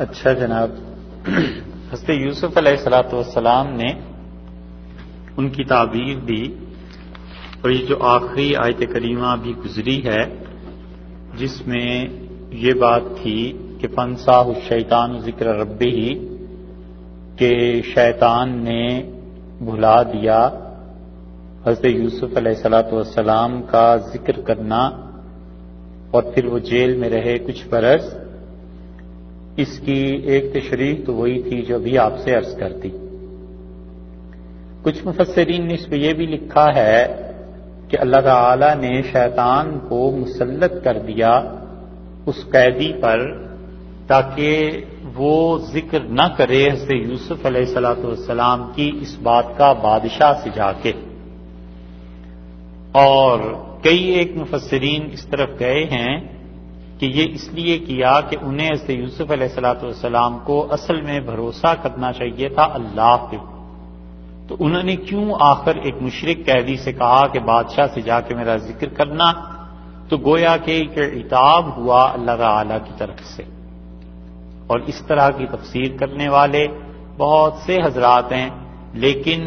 اچھا جناب، حضرت یوسف علیہ الصلوۃ والسلام نے ان کی تعبیر دی، اور یہ جو آخری آیت کریمہ بھی گزری ہے جس میں یہ بات تھی کہ فَانسَاهُ الشَّيْطَانُ ذِكْرَ رَبِّهِ، کہ شیطان نے بھلا دیا حضرت یوسف علیہ الصلوۃ والسلام کا ذکر کرنا، اور پھر وہ جیل میں رہے کچھ برس۔ اس کی ایک تشریح تو وہی تھی جو ابھی آپ سے عرض کر دی۔ کچھ مفسرین نے اس پہ یہ بھی لکھا ہے کہ اللہ تعالی نے شیطان کو مسلط کر دیا اس قیدی پر تاکہ وہ ذکر نہ کرے حضرت یوسف علیہ الصلوۃ والسلام کی اس بات کا بادشاہ سے جا کے۔ اور کئی ایک مفسرین اس طرف گئے ہیں کہ یہ اس لیے کیا کہ انہیں حضرت یوسف علیہ الصلوۃ والسلام کو اصل میں بھروسہ کرنا چاہیے تھا اللہ پہ، تو انہوں نے کیوں آخر ایک مشرک قیدی سے کہا کہ بادشاہ سے جا کے میرا ذکر کرنا، تو گویا کہ ایک عتاب ہوا اللہ تعالی کی طرف سے۔ اور اس طرح کی تفسیر کرنے والے بہت سے حضرات ہیں، لیکن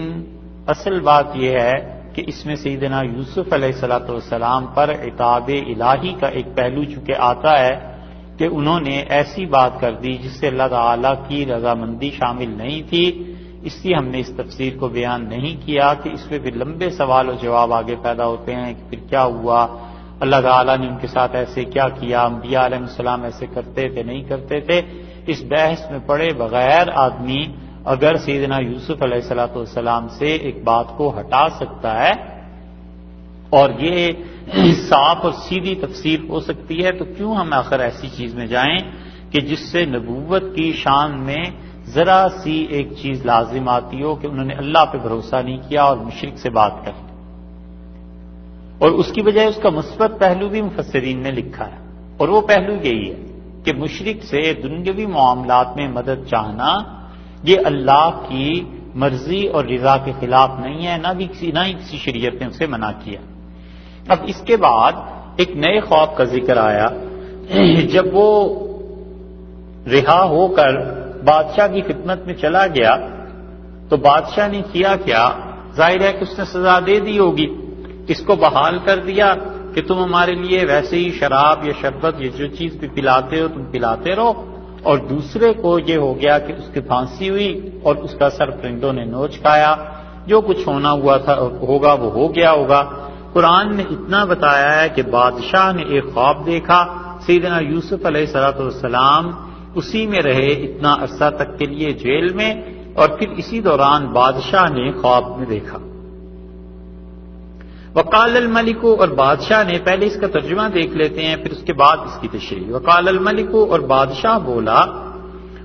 اصل بات یہ ہے کہ اس میں سیدنا یوسف علیہ الصلوۃ والسلام پر عتاب الہی کا ایک پہلو چونکہ آتا ہے کہ انہوں نے ایسی بات کر دی جس سے اللہ تعالیٰ کی رضامندی شامل نہیں تھی، اس لیے ہم نے اس تفسیر کو بیان نہیں کیا کہ اس میں پھر لمبے سوال و جواب آگے پیدا ہوتے ہیں کہ پھر کیا ہوا، اللہ تعالیٰ نے ان کے ساتھ ایسے کیا کیا، انبیاء علیہ السلام ایسے کرتے تھے نہیں کرتے تھے۔ اس بحث میں پڑے بغیر آدمی اگر سیدنا یوسف علیہ الصلوۃ والسلام سے ایک بات کو ہٹا سکتا ہے اور یہ صاف اور سیدھی تفسیر ہو سکتی ہے، تو کیوں ہم آخر ایسی چیز میں جائیں کہ جس سے نبوت کی شان میں ذرا سی ایک چیز لازم آتی ہو کہ انہوں نے اللہ پہ بھروسہ نہیں کیا اور مشرک سے بات کر لی۔ اور اس کی بجائے اس کا مثبت پہلو بھی مفسرین نے لکھا ہے، اور وہ پہلو یہی ہے کہ مشرک سے دنیاوی معاملات میں مدد چاہنا یہ اللہ کی مرضی اور رضا کے خلاف نہیں ہے، نہ ہی کسی شریعت نے اسے منع کیا۔ اب اس کے بعد ایک نئے خواب کا ذکر آیا، جب وہ رہا ہو کر بادشاہ کی خدمت میں چلا گیا تو بادشاہ نے کیا کیا، ظاہر ہے کہ اس نے سزا دے دی ہوگی، اس کو بحال کر دیا کہ تم ہمارے لیے ویسے ہی شراب یا شربت یا جو چیز بھی پلاتے ہو تم پلاتے رہو، اور دوسرے کو یہ ہو گیا کہ اس کی پھانسی ہوئی اور اس کا سر پرندوں نے نوچ کھایا، جو کچھ ہونا ہوا تھا ہوگا وہ ہو گیا ہوگا۔ قرآن نے اتنا بتایا ہے کہ بادشاہ نے ایک خواب دیکھا، سیدنا یوسف علیہ الصلوۃ والسلام اسی میں رہے اتنا عرصہ تک کے لیے جیل میں، اور پھر اسی دوران بادشاہ نے خواب میں دیکھا۔ وقال الملک، اور بادشاہ نے، پہلے اس کا ترجمہ دیکھ لیتے ہیں پھر اس کے بعد اس کی تشریح۔ وقال الملک، اور بادشاہ بولا،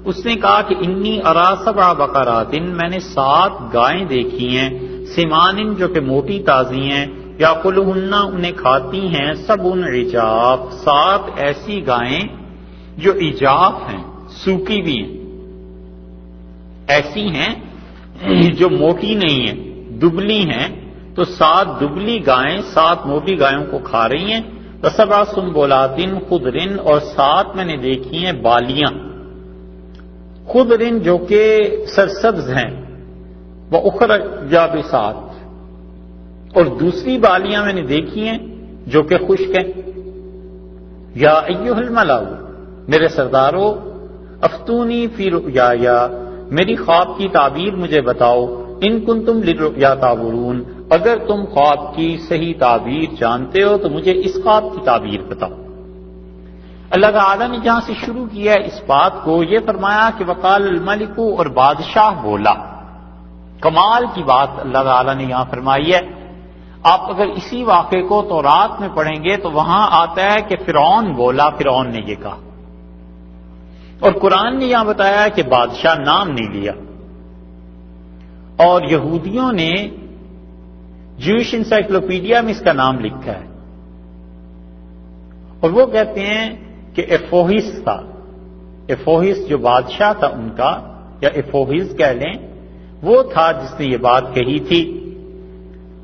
اس نے کہا کہ انی ارا سبع بقرات، میں نے 7 گائیں دیکھی ہیں، سمان جو کہ موٹی تازی ہیں، یاکلہن انہیں کھاتی ہیں، 7 عجاف، 7 ایسی گائیں جو عجاف ہیں، سوکھی بھی ہیں، ایسی ہیں جو موٹی نہیں ہیں، دبلی ہیں، تو 7 دبلی گائیں 7 موٹی گایوں کو کھا رہی ہیں۔ وسبع سنبلات خضر، اور 7 میں نے دیکھی ہیں بالیاں خضر جو کہ سرسبز ہیں، وأخر یابسات، اور دوسری بالیاں میں نے دیکھی ہیں جو کہ خشک ہیں۔ یا ایھا الملأ، میرے سردارو، افتونی فی رؤیایا، میری خواب کی تعبیر مجھے بتاؤ، ان کنتم للرؤیا تعبرون، اگر تم خواب کی صحیح تعبیر جانتے ہو تو مجھے اس خواب کی تعبیر بتاؤ۔ اللہ تعالیٰ نے جہاں سے شروع کیا ہے اس بات کو، یہ فرمایا کہ وقال الملک، اور بادشاہ بولا۔ کمال کی بات اللہ تعالیٰ نے یہاں فرمائی ہے۔ آپ اگر اسی واقعے کو تورات میں پڑھیں گے تو وہاں آتا ہے کہ فرعون بولا، فرعون نے یہ کہا، اور قرآن نے یہاں بتایا ہے کہ بادشاہ نام نہیں لیا۔ اور یہودیوں نے جوش انسائکلوپیڈیا میں اس کا نام لکھا ہے، اور وہ کہتے ہیں کہ ایفوہس تھا، ایفوہس جو بادشاہ تھا ان کا، یا ایفوہس کہہ لیں، وہ تھا جس نے یہ بات کہی تھی۔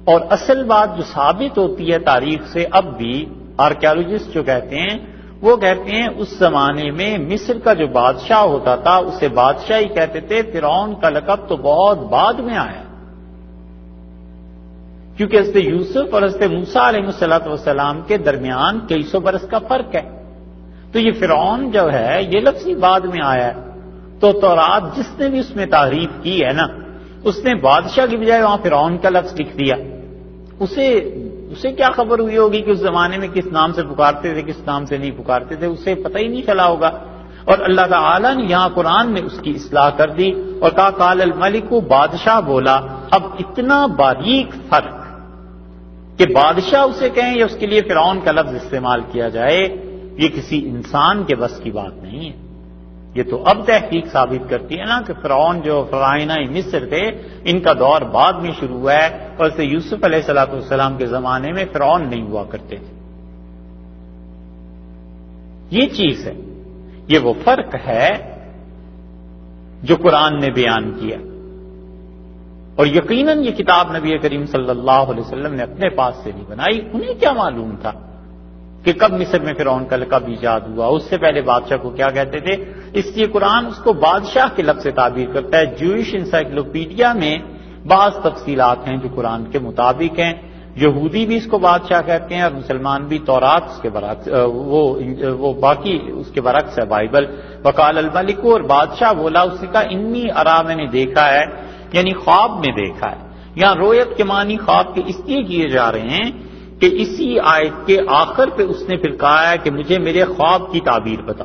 اور اصل بات جو ثابت ہوتی ہے تاریخ سے اب بھی، آرکیالوجسٹ جو کہتے ہیں، وہ کہتے ہیں اس زمانے میں مصر کا جو بادشاہ ہوتا تھا اسے بادشاہ ہی کہتے تھے، فرعون کا لقب تو بہت بعد میں آیا، کیونکہ حضرت یوسف اور حضرت موسیٰ علیہ السلام کے درمیان کئی سو برس کا فرق ہے، تو یہ فرعون جو ہے یہ لفظ ہی بعد میں آیا ہے۔ تو تورات جس نے بھی اس میں تعریف کی ہے نا، اس نے بادشاہ کی بجائے وہاں فرعون کا لفظ لکھ دیا۔ اسے کیا خبر ہوئی ہوگی کہ اس زمانے میں کس نام سے پکارتے تھے، کس نام سے نہیں پکارتے تھے، اسے پتہ ہی نہیں چلا ہوگا۔ اور اللہ تعالیٰ نے یہاں قرآن میں اس کی اصلاح کر دی اور کہا قال الملک، بادشاہ بولا۔ اب اتنا باریک فرق کہ بادشاہ اسے کہیں یا اس کے لیے فرعون کا لفظ استعمال کیا جائے، یہ کسی انسان کے بس کی بات نہیں ہے۔ یہ تو اب تحقیق ثابت کرتی ہے نا کہ فرعون جو فرعونہ مصر تھے، ان کا دور بعد میں شروع ہوا ہے، اور سے یوسف علیہ السلام کے زمانے میں فرعون نہیں ہوا کرتے تھے۔ یہ چیز ہے، یہ وہ فرق ہے جو قرآن نے بیان کیا، اور یقیناً یہ کتاب نبی کریم صلی اللہ علیہ وسلم نے اپنے پاس سے نہیں بنائی۔ انہیں کیا معلوم تھا کہ کب مصر میں فرعون کا لقب ایجاد ہوا، اس سے پہلے بادشاہ کو کیا کہتے تھے؟ اس لیے قرآن اس کو بادشاہ کے لفظ سے تعبیر کرتا ہے۔ جوئش انسائکلوپیڈیا میں بعض تفصیلات ہیں جو قرآن کے مطابق ہیں۔ یہودی بھی اس کو بادشاہ کہتے ہیں اور مسلمان بھی، تورات اس کے برعکس، وہ باقی اس کے برعکس ہے بائبل۔ وقال الملک، اور بادشاہ بولا، اس نے کہا انی ارا، میں نے دیکھا ہے، یعنی خواب میں دیکھا ہے۔ یہاں رویت کے معنی خواب کے اس لیے کیے جا رہے ہیں کہ اسی آیت کے آخر پہ اس نے پھر کہا ہے کہ مجھے میرے خواب کی تعبیر بتا۔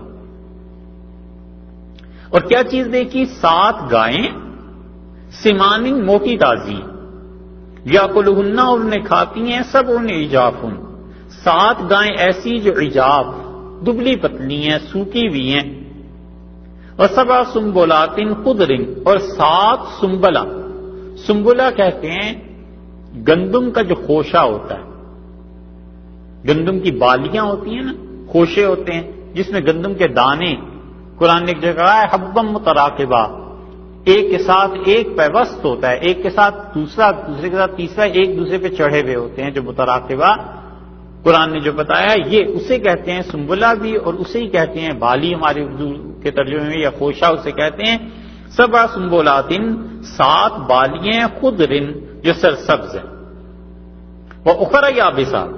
اور کیا چیز دیکھی؟ 7 گائیں، سمان موٹی تازی، یاکلہن، اور انہیں کھاتی ہیں، سب انہیں عجافن، 7 گائیں ایسی جو عجاف، دبلی پتلی ہیں، سوکھی ہوئی ہیں، اور 7 سنبلات خضر، اور 7 سنبلہ، سنبلہ کہتے ہیں گندم کا جو خوشہ ہوتا ہے، گندم کی بالیاں ہوتی ہیں نا، خوشے ہوتے ہیں جس میں گندم کے دانے، قرآن نے ایک جگہ ہے حبم متراکبہ، ایک کے ساتھ ایک پیوست ہوتا ہے، ایک کے ساتھ دوسرا، دوسرے کے ساتھ تیسرا، ایک دوسرے پہ چڑھے ہوئے ہوتے ہیں، جو متراکبہ قرآن نے جو بتایا یہ اسے کہتے ہیں سنبلہ بھی، اور اسے ہی کہتے ہیں بالی ہمارے اردو کے ترجمے میں، یا خوشہ اسے کہتے ہیں۔ 7 سنبلات، 7 بالیاں، خضر جو سرسبز ہیں، وأخر یابسات،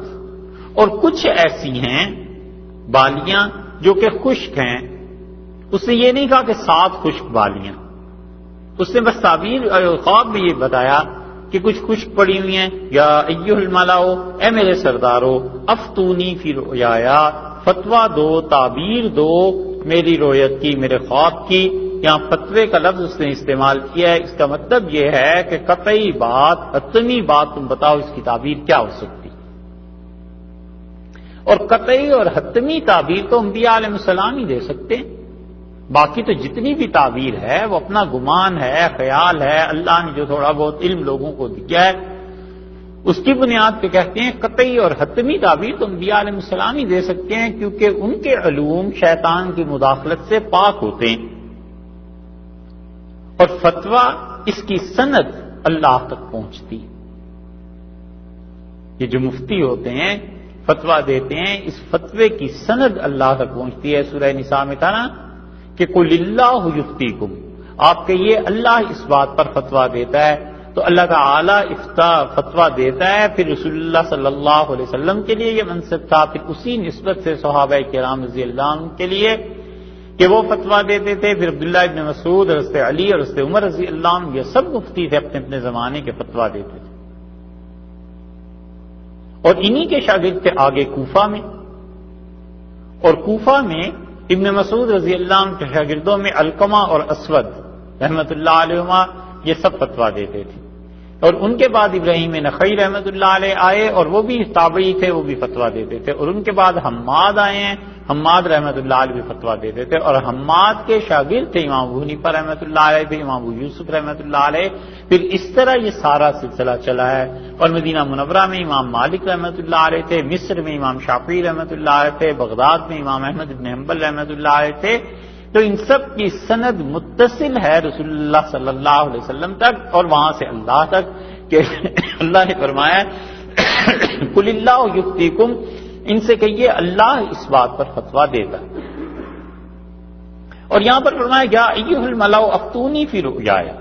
اور کچھ ایسی ہیں بالیاں جو کہ خشک ہیں۔ اس نے یہ نہیں کہا کہ 7 خشک بالیاں، اس نے بس تعبیر خواب میں یہ بتایا کہ کچھ خشک پڑی ہوئی ہیں۔ یا ایھا الملاؤ، اے میرے سردارو، افتونی فی رؤیایا، فتویٰ دو، تعبیر دو میری رویت کی، میرے خواب کی۔ یہاں فتوے کا لفظ اس نے استعمال کیا ہے، اس کا مطلب یہ ہے کہ قطعی بات، حتمی بات تم بتاؤ اس کی تعبیر کیا ہو سکتی۔ اور قطعی اور حتمی تعبیر تو انبیاء علیہ السلام ہی دے سکتے ہیں، باقی تو جتنی بھی تعبیر ہے وہ اپنا گمان ہے، خیال ہے، اللہ نے جو تھوڑا بہت علم لوگوں کو دیا ہے اس کی بنیاد پہ کہتے ہیں۔ قطعی اور حتمی تعبیر تو انبیاء علیہ السلام ہی دے سکتے ہیں، کیونکہ ان کے علوم شیطان کی مداخلت سے پاک ہوتے ہیں، اور فتویٰ اس کی سند اللہ تک پہنچتی۔ یہ جو مفتی ہوتے ہیں فتویٰ دیتے ہیں، اس فتوے کی سند اللہ تک پہنچتی ہے۔ سورہ نساء میں تھا نا کہ قل اللہ یفتیکم، آپ کہیے اللہ اس بات پر فتویٰ دیتا ہے، تو اللہ تعالی فتویٰ دیتا ہے۔ پھر رسول اللہ صلی اللہ علیہ وسلم کے لیے یہ منصب تھا، پھر اسی نسبت سے صحابہ کرام رضی اللہ عنہ کے لیے کہ وہ فتویٰ دیتے تھے، پھر عبداللہ ابن مسعود، حضرت علی اور حضرت عمر رضی اللہ عنہ، یہ سب مفتی تھے، اپنے اپنے زمانے کے فتویٰ دیتے تھے۔ اور انہی کے شاگرد تھے آگے کوفہ میں، اور کوفہ میں ابن مسعود رضی اللہ عنہ کے شاگردوں میں علقمہ اور اسود رحمۃ اللہ علیہما یہ سب فتویٰ دیتے تھے۔ اور ان کے بعد ابراہیم نخعی رحمۃ اللہ علیہ آئے، اور وہ بھی تابعی تھے، وہ بھی فتویٰ دیتے تھے۔ اور ان کے بعد حماد آئے ہیں، حماد رحمۃ اللہ علیہ بھی فتویٰ دیتے تھے، اور حماد کے شاگرد تھے امام ابو حنیفہ رحمۃ اللہ علیہ، پھر امام ابو یوسف رحمۃ اللہ علیہ، پھر اس طرح یہ سارا سلسلہ چلا ہے۔ اور مدینہ منورہ میں امام مالک رحمۃ اللہ علیہ تھے، مصر میں امام شافعی رحمۃ اللہ علیہ تھے، بغداد میں امام احمد بن حنبل رحمۃ اللہ علیہ تھے۔ تو ان سب کی سند متصل ہے رسول اللہ صلی اللہ علیہ وسلم تک، اور وہاں سے اللہ تک، کہ اللہ نے فرمایا قل اللہ یفتیکم ان سے کہیے اللہ اس بات پر فتویٰ دیتا ہے۔ اور یہاں پر فرمایا یا ایھا الملأ افتونی فی رؤیایا،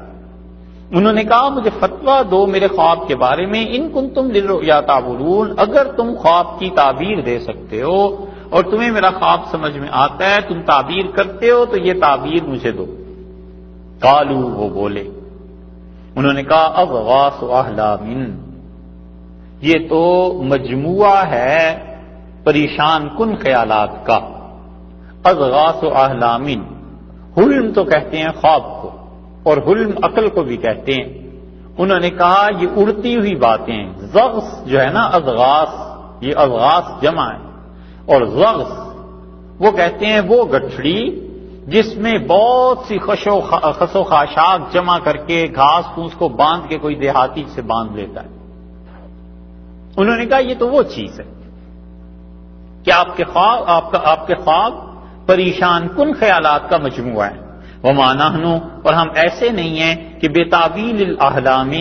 انہوں نے کہا مجھے فتویٰ دو میرے خواب کے بارے میں، ان کنتم للرؤیا تعبرون، اگر تم خواب کی تعبیر دے سکتے ہو اور تمہیں میرا خواب سمجھ میں آتا ہے، تم تعبیر کرتے ہو تو یہ تعبیر مجھے دو۔ قالوا، وہ بولے، انہوں نے کہا اضغاث احلام، یہ تو مجموعہ ہے پریشان کن خیالات کا۔ اضغاث احلام، حلم تو کہتے ہیں خواب کو، اور حلم عقل کو بھی کہتے ہیں۔ انہوں نے کہا یہ اڑتی ہوئی باتیں، زغث جو ہے نا اضغاث، یہ اضغاث جمع ہے، اور زغث وہ کہتے ہیں وہ گٹھڑی جس میں بہت سی خس و خاشاک جمع کر کے گھاس پھوس کو باندھ کے کوئی دیہاتی سے باندھ لیتا ہے۔ انہوں نے کہا یہ تو وہ چیز ہے کہ آپ کے خواب پریشان کن خیالات کا مجموعہ ہے۔ وما نحن، اور ہم ایسے نہیں ہیں کہ بے تعبیل الاحلام،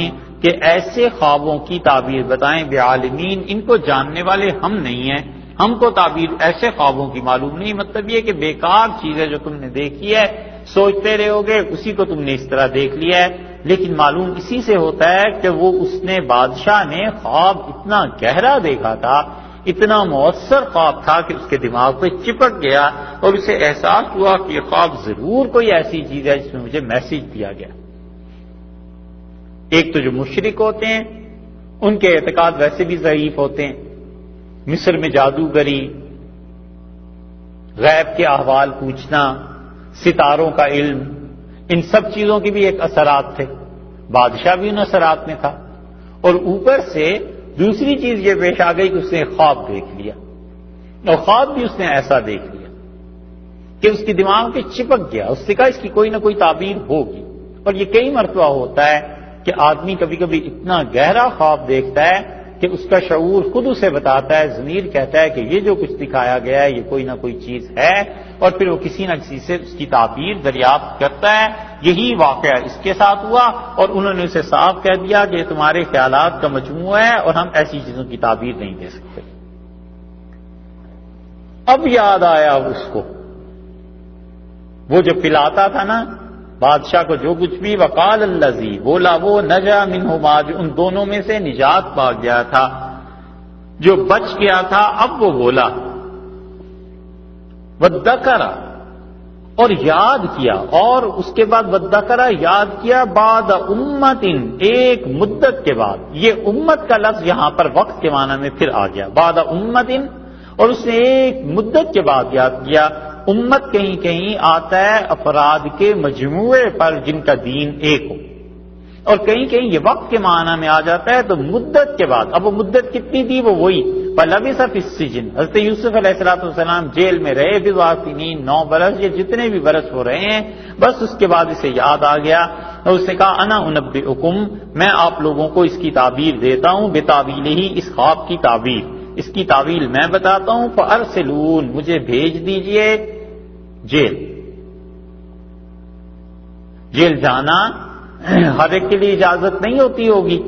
کہ ایسے خوابوں کی تعبیر بتائیں، بعالمین، ان کو جاننے والے ہم نہیں ہیں، ہم کو تعبیر ایسے خوابوں کی معلوم نہیں۔ مطلب یہ کہ بیکار چیز ہے جو تم نے دیکھی ہے، سوچتے رہو گے، اسی کو تم نے اس طرح دیکھ لیا ہے، لیکن معلوم اسی سے ہوتا ہے کہ وہ بادشاہ نے خواب اتنا گہرا دیکھا تھا، اتنا مؤثر خواب تھا کہ اس کے دماغ پہ چپک گیا اور اسے احساس ہوا کہ یہ خواب ضرور کوئی ایسی چیز ہے جس میں مجھے میسج دیا گیا۔ ایک تو جو مشرک ہوتے ہیں ان کے اعتقاد ویسے بھی ضعیف ہوتے ہیں، مصر میں جادوگری، غیب کے احوال پوچھنا، ستاروں کا علم، ان سب چیزوں کے بھی ایک اثرات تھے، بادشاہ بھی ان اثرات میں تھا، اور اوپر سے دوسری چیز یہ پیش آ گئی کہ اس نے خواب دیکھ لیا، اور خواب بھی اس نے ایسا دیکھ لیا کہ اس کے دماغ پہ چپک گیا، اس نے کہا اس کی کوئی نہ کوئی تعبیر ہوگی۔ اور یہ کئی مرتبہ ہوتا ہے کہ آدمی کبھی کبھی اتنا گہرا خواب دیکھتا ہے کہ اس کا شعور خود اسے بتاتا ہے، ضمیر کہتا ہے کہ یہ جو کچھ دکھایا گیا ہے یہ کوئی نہ کوئی چیز ہے، اور پھر وہ کسی نہ کسی سے اس کی تعبیر دریافت کرتا ہے۔ یہی واقعہ اس کے ساتھ ہوا، اور انہوں نے اسے صاف کہہ دیا کہ یہ تمہارے خیالات کا مجموعہ ہے اور ہم ایسی چیزوں کی تعبیر نہیں دے سکتے۔ اب یاد آیا اس کو، وہ جو پلاتا تھا نا بادشاہ کو جو کچھ بھی، وقال الذی، بولا وہ، نجا منہما، جو ان دونوں میں سے نجات پا گیا تھا، جو بچ گیا تھا، اب وہ بولا، وذکر، اور یاد کیا، اور اس کے بعد وذکر یاد کیا، بعد امت، ایک مدت کے بعد۔ یہ امت کا لفظ یہاں پر وقت کے معنی میں پھر آ گیا، بعد امت، اور اس نے ایک مدت کے بعد یاد کیا۔ امت کہیں کہیں آتا ہے افراد کے مجموعے پر جن کا دین ایک ہو، اور کہیں کہیں یہ وقت کے معنی میں آ جاتا ہے، تو مدت کے بعد۔ اب وہ مدت کتنی تھی؟ وہ وہی فلبث فی السجن، حضرت یوسف علیہ السلام جیل میں رہے، بضع سنین، 9 برس، یہ جتنے بھی برس ہو رہے ہیں، بس اس کے بعد اسے یاد آ گیا، اور اس نے کہا انا انبئکم، میں آپ لوگوں کو اس کی تعبیر دیتا ہوں، بتاویلہ، اس خواب کی تعبیر، اس کی تعویل میں بتاتا ہوں، فارسلون، مجھے بھیج دیجئے جیل۔ جیل جانا ہر ایک کے لیے اجازت نہیں ہوتی ہوگی،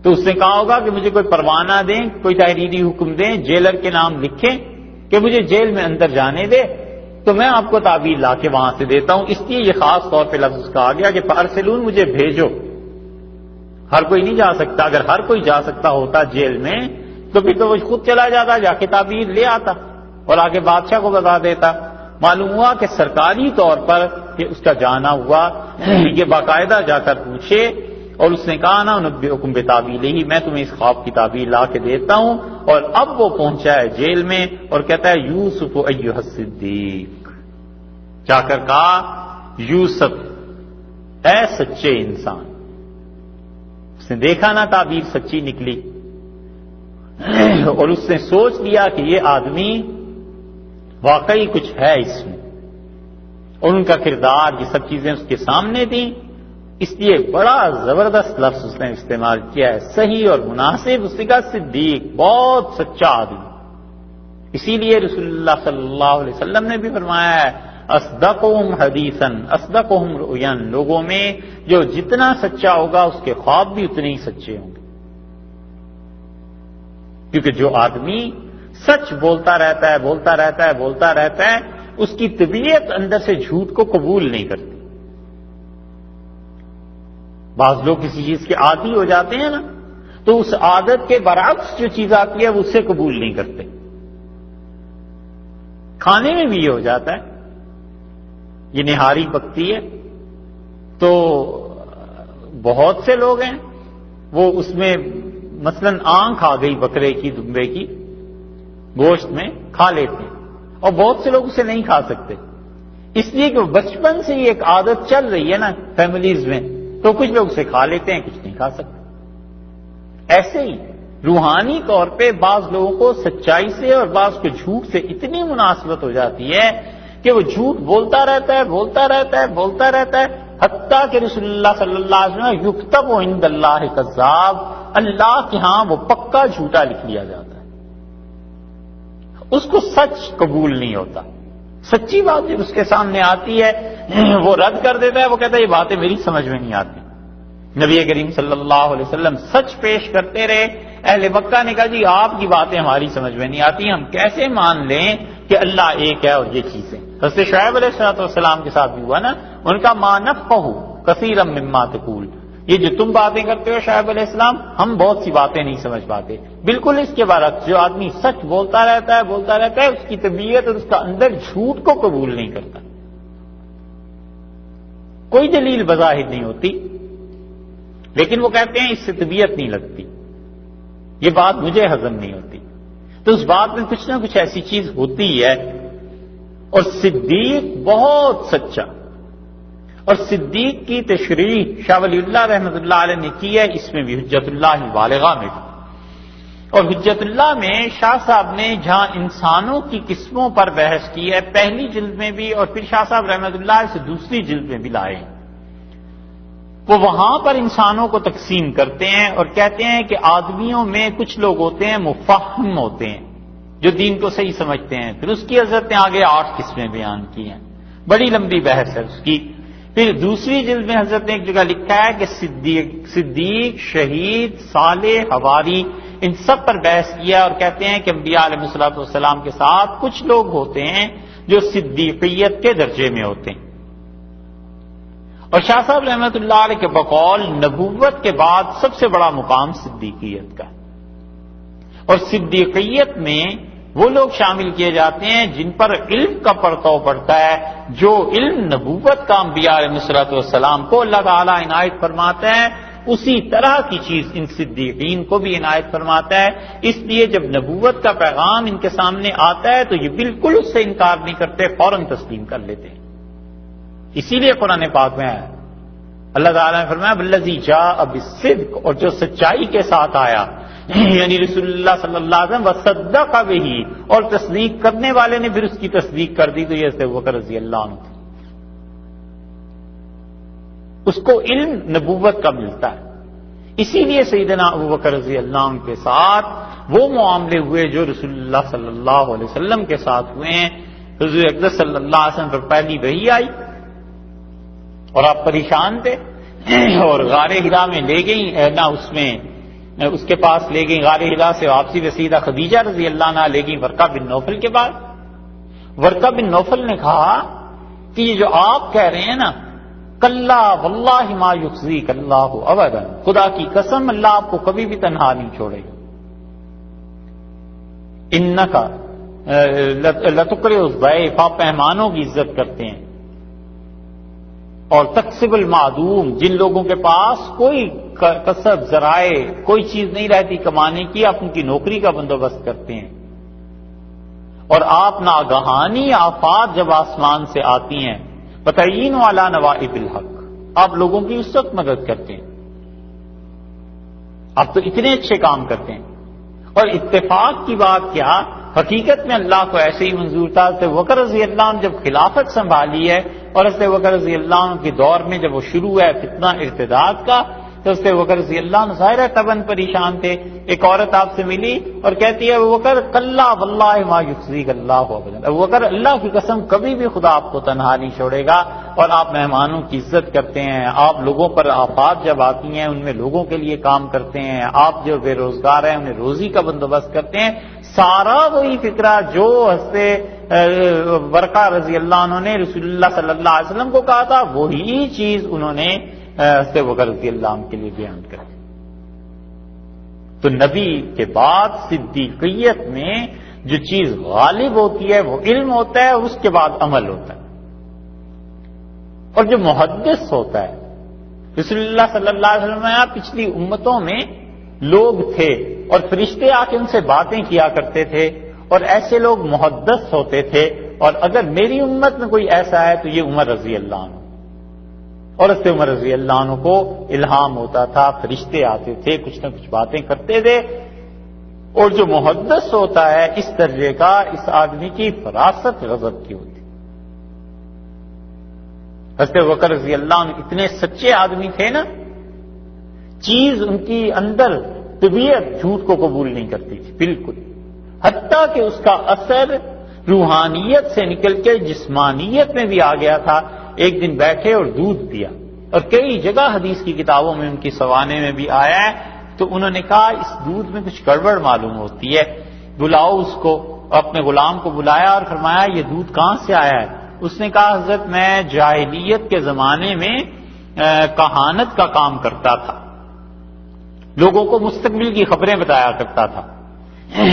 تو اس نے کہا ہوگا کہ مجھے کوئی پروانہ دیں، کوئی تحریری حکم دیں، جیلر کے نام لکھیں کہ مجھے جیل میں اندر جانے دے، تو میں آپ کو تعبیر لا کے وہاں سے دیتا ہوں۔ اس لیے یہ خاص طور پہ لفظ کہا گیا کہ فارسلون، مجھے بھیجو۔ ہر کوئی نہیں جا سکتا، اگر ہر کوئی جا سکتا ہوتا جیل میں تو پھر تو وہ خود چلا جاتا، جا کے تعبیر لے آتا اور آگے بادشاہ کو بتا دیتا۔ معلوم ہوا کہ سرکاری طور پر کہ اس کا جانا ہوا، یہ باقاعدہ جا کر پوچھے، اور اس نے کہا نا انبئکم بتاویلہ، میں تمہیں اس خواب کی تعبیر لا کے دیتا ہوں۔ اور اب وہ پہنچا ہے جیل میں اور کہتا ہے یوسف ایھا الصدیق، جا کر کہا یوسف اے سچے انسان۔ اس نے دیکھا نا تعبیر سچی نکلی، اور اس نے سوچ لیا کہ یہ آدمی واقعی کچھ ہے اس میں، اور ان کا کردار، یہ سب چیزیں اس کے سامنے تھیں، اس لیے بڑا زبردست لفظ اس نے استعمال کیا ہے، صحیح اور مناسب۔ اس نے کہا صدیق، بہت سچا آدمی۔ اسی لیے رسول اللہ صلی اللہ علیہ وسلم نے بھی فرمایا ہے اصدقہم حدیثا اصدقہم رؤیا، لوگوں میں جو جتنا سچا ہوگا اس کے خواب بھی اتنے ہی سچے ہوں گے۔ کیونکہ جو آدمی سچ بولتا رہتا ہے اس کی طبیعت اندر سے جھوٹ کو قبول نہیں کرتی. بعض لوگ کسی چیز کے عادی ہو جاتے ہیں نا، تو اس عادت کے برعکس جو چیز آتی ہے وہ اس سے قبول نہیں کرتے. کھانے میں بھی یہ ہو جاتا ہے. یہ نہاری پکتی ہے تو بہت سے لوگ ہیں وہ اس میں مثلاً آنکھ آ گئی بکرے کی، دمبے کی گوشت میں کھا لیتے ہیں، اور بہت سے لوگ اسے نہیں کھا سکتے، اس لیے کہ بچپن سے یہ ایک عادت چل رہی ہے نا فیملیز میں، تو کچھ لوگ اسے کھا لیتے ہیں، کچھ نہیں کھا سکتے. ایسے ہی روحانی طور پہ بعض لوگوں کو سچائی سے اور بعض کو جھوٹ سے اتنی مناسبت ہو جاتی ہے کہ وہ جھوٹ بولتا رہتا ہے حتیٰ کہ رسول اللہ صلی اللہ علیہ وسلم یکتب عند اللہ کذاب، اللہ کے ہاں وہ پکا جھوٹا لکھ لیا جاتا ہے. اس کو سچ قبول نہیں ہوتا. سچی بات جب اس کے سامنے آتی ہے وہ رد کر دیتا ہے، وہ کہتا ہے یہ باتیں میری سمجھ میں نہیں آتی. نبی کریم صلی اللہ علیہ وسلم سچ پیش کرتے رہے. اہل مکہ نے کہا جی آپ کی باتیں ہماری سمجھ میں نہیں آتی، ہم کیسے مان لیں کہ اللہ ایک ہے اور یہ چیزیں. حضرت شعیب علیہ السلام کے ساتھ بھی ہوا نا، ان کا ما نفقہ کثیرا مما تقول، یہ جو تم باتیں کرتے ہو شعیب علیہ السلام، ہم بہت سی باتیں نہیں سمجھ پاتے. بالکل اس کے برعکس جو آدمی سچ بولتا رہتا ہے اس کی طبیعت اور اس کا اندر جھوٹ کو قبول نہیں کرتا. کوئی دلیل بظاہر نہیں ہوتی، لیکن وہ کہتے ہیں اس سے طبیعت نہیں لگتی، یہ بات مجھے ہضم نہیں ہوتی. تو اس بات میں کچھ نہ کچھ ایسی چیز ہوتی ہے. اور صدیق بہت سچا، اور صدیق کی تشریح شاہ ولی اللہ رحمۃ اللہ علیہ نے کی ہے، اس میں بھی حجت اللہ البالغہ میں بھی. اور حجت اللہ میں شاہ صاحب نے جہاں انسانوں کی قسموں پر بحث کی ہے، پہلی جلد میں بھی اور پھر شاہ صاحب رحمۃ اللہ سے دوسری جلد میں بھی لائے، وہ وہاں پر انسانوں کو تقسیم کرتے ہیں اور کہتے ہیں کہ آدمیوں میں کچھ لوگ ہوتے ہیں مفہم ہوتے ہیں جو دین کو صحیح سمجھتے ہیں. پھر اس کی حضرت نے آگے 8 قسمیں بیان کی ہیں، بڑی لمبی بحث ہے اس کی. پھر دوسری جلد میں حضرت نے ایک جگہ لکھا ہے کہ صدیق، شہید، صالح، حواری، ان سب پر بحث کیا اور کہتے ہیں کہ انبیاء علیہ الصلوۃ والسلام کے ساتھ کچھ لوگ ہوتے ہیں جو صدیقیت کے درجے میں ہوتے ہیں. اور شاہ صاحب رحمۃ اللہ علیہ کے بقول نبوت کے بعد سب سے بڑا مقام صدیقیت کا ہے. اور صدیقیت میں وہ لوگ شامل کیے جاتے ہیں جن پر علم کا پرتو پڑتا ہے، جو علم نبوت کا انبیاء علیہ الصلوۃ والسلام کو اللہ تعالیٰ عنایت فرماتا ہے، اسی طرح کی چیز ان صدیقین کو بھی عنایت فرماتا ہے. اس لیے جب نبوت کا پیغام ان کے سامنے آتا ہے تو یہ بالکل اس سے انکار نہیں کرتے، فوراً تسلیم کر لیتے ہیں. اسی لیے قرآن پاک میں اللہ تعالیٰ نے فرمایا بالذی جاء بالصدق، اور جو سچائی کے ساتھ آیا یعنی رسول اللہ صلی اللہ علیہ وسلم، وصدق بہ، اور تصدیق کرنے والے نے پھر اس کی تصدیق کر دی، تو یہ حضرت ابوبکر رضی اللہ عنہ تھے. اس کو علم نبوت کا ملتا ہے. اسی لیے سیدنا ابوبکر رضی اللہ عنہ کے ساتھ وہ معاملے ہوئے جو رسول اللہ صلی اللہ علیہ وسلم کے ساتھ ہوئے ہیں. حضور اقدس صلی اللہ علیہ وسلم پر پہلی وحی آئی اور آپ پریشان تھے، اور غار ہرا میں لے گئی نہ، اس کے پاس لے گئی غار ہرا سے واپسی میں سیدہ خدیجہ رضی اللہ عنہا لے گئی ورقہ بن نوفل کے بعد. ورقہ بن نوفل نے کہا کہ یہ جو آپ کہہ رہے ہیں نا، کلا واللہ ما یخزیک اللہ ابدا، خدا کی قسم اللہ آپ کو کبھی بھی تنہا نہیں چھوڑے گا. انکا لتقرئ الضیف، آپ مہمانوں کی عزت کرتے ہیں. اور تکسب المعدوم، جن لوگوں کے پاس کوئی کسب ذرائع کوئی چیز نہیں رہتی کمانے کی، آپ ان کی نوکری کا بندوبست کرتے ہیں. اور آپ ناگہانی آفات جب آسمان سے آتی ہیں، بتعین علی نوائب الحق، آپ لوگوں کی اس وقت مدد کرتے ہیں. آپ تو اتنے اچھے کام کرتے ہیں. اور اتفاق کی بات کیا، حقیقت میں اللہ کو ایسے ہی منظور تھا. حضرت ابوبکر رضی اللہ عنہ جب خلافت سنبھالی ہے، اور حضرت ابوبکر رضی اللہ عنہ کے دور میں جب وہ شروع ہے فتنہ ارتداد کا، تو اس سے بکر رضی اللہ عنہ ظاہر ہے تباً پریشان تھے. ایک عورت آپ سے ملی اور کہتی ہے ابو بکر کلا واللہ ما یخزیک اللہ ابدا، ابو بکر اللہ کی قسم کبھی بھی خدا آپ کو تنہا نہیں چھوڑے گا، اور آپ مہمانوں کی عزت کرتے ہیں، آپ لوگوں پر آفات جب آتی ہیں ان میں لوگوں کے لیے کام کرتے ہیں، آپ جو بے روزگار ہیں انہیں روزی کا بندوبست کرتے ہیں. سارا وہی فکرہ جو حضرت ورقہ رضی اللہ عنہ نے رسول اللہ صلی اللہ علیہ وسلم کو کہا تھا وہی چیز انہوں نے حضرت بکر رضی اللہ عنہ کے لیے بیان کر دی. تو نبی کے بعد صدیقیت میں جو چیز غالب ہوتی ہے وہ علم ہوتا ہے، اس کے بعد عمل ہوتا ہے. اور جو محدث ہوتا ہے، رسول اللہ صلی اللہ علیہ وسلم میں پچھلی امتوں میں لوگ تھے اور فرشتے آ کے ان سے باتیں کیا کرتے تھے، اور ایسے لوگ محدث ہوتے تھے. اور اگر میری امت میں کوئی ایسا ہے تو یہ عمر رضی اللہ عنہ، اور اس سے عمر رضی اللہ عنہ کو الہام ہوتا تھا، فرشتے آتے تھے، کچھ نہ کچھ باتیں کرتے تھے. اور جو محدث ہوتا ہے اس درجے کا، اس آدمی کی فراست غضب کی ہوتی. حضرت بکر رضی اللہ عنہ اتنے سچے آدمی تھے نا، چیز ان کی اندر طبیعت جھوٹ کو قبول نہیں کرتی تھی بالکل، حتیٰ کہ اس کا اثر روحانیت سے نکل کے جسمانیت میں بھی آ گیا تھا. ایک دن بیٹھے اور دودھ پیا، اور کئی جگہ حدیث کی کتابوں میں ان کی سوانے میں بھی آیا ہے. تو انہوں نے کہا اس دودھ میں کچھ گڑبڑ معلوم ہوتی ہے، بلاؤ اس کو. اپنے غلام کو بلایا اور فرمایا یہ دودھ کہاں سے آیا ہے؟ اس نے کہا حضرت میں جاہلیت کے زمانے میں کہانت کا کام کرتا تھا، لوگوں کو مستقبل کی خبریں بتایا کرتا تھا،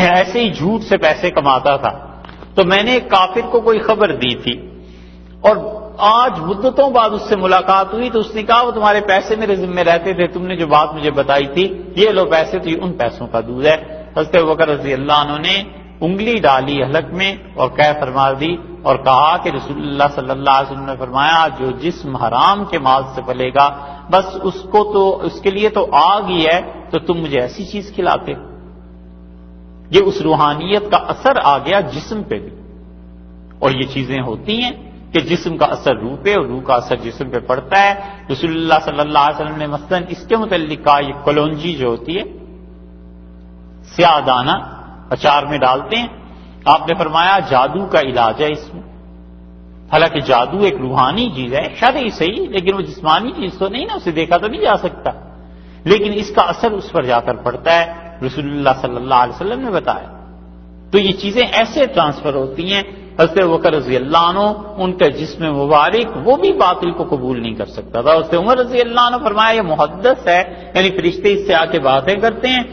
ایسے ہی جھوٹ سے پیسے کماتا تھا. تو میں نے ایک کافر کو کوئی خبر دی تھی، اور آج مدتوں بعد اس سے ملاقات ہوئی تو اس نے کہا وہ تمہارے پیسے میرے ذمہ رہتے تھے، تم نے جو بات مجھے بتائی تھی یہ لو پیسے، تو یہ ان پیسوں کا دودھ ہے. حضرت بکر رضی اللہ عنہ نے انگلی ڈالی حلق میں اور قے فرما دی اور کہا کہ رسول اللہ صلی اللہ علیہ وسلم نے فرمایا جو جسم حرام کے مال سے پلے گا بس اس کے لیے تو آگ ہی ہے، تو تم مجھے ایسی چیز کھلاتے. یہ اس روحانیت کا اثر آ گیا جسم پہ بھی. اور یہ چیزیں ہوتی ہیں کہ جسم کا اثر روح پہ اور روح کا اثر جسم پہ پڑتا ہے. رسول اللہ صلی اللہ علیہ وسلم نے مثلاً اس کے متعلق کہا یہ کلونجی جو ہوتی ہے، سیاہ دانہ اچار میں ڈالتے ہیں، آپ نے فرمایا جادو کا علاج ہے اس میں. حالانکہ جادو ایک روحانی چیز ہے، شرعی صحیح، لیکن وہ جسمانی چیز تو نہیں نا، اسے دیکھا تو نہیں جا سکتا، لیکن اس کا اثر اس پر جا کر پڑتا ہے، رسول اللہ صلی اللہ علیہ وسلم نے بتایا. تو یہ چیزیں ایسے ٹرانسفر ہوتی ہیں. حضرت بکر رضی اللہ عنہ ان کا جسم مبارک وہ بھی باطل کو قبول نہیں کر سکتا تھا. حضرت عمر رضی اللہ عنہ فرمایا یہ محدث ہے، یعنی فرشتے اس سے آ کے باتیں کرتے ہیں.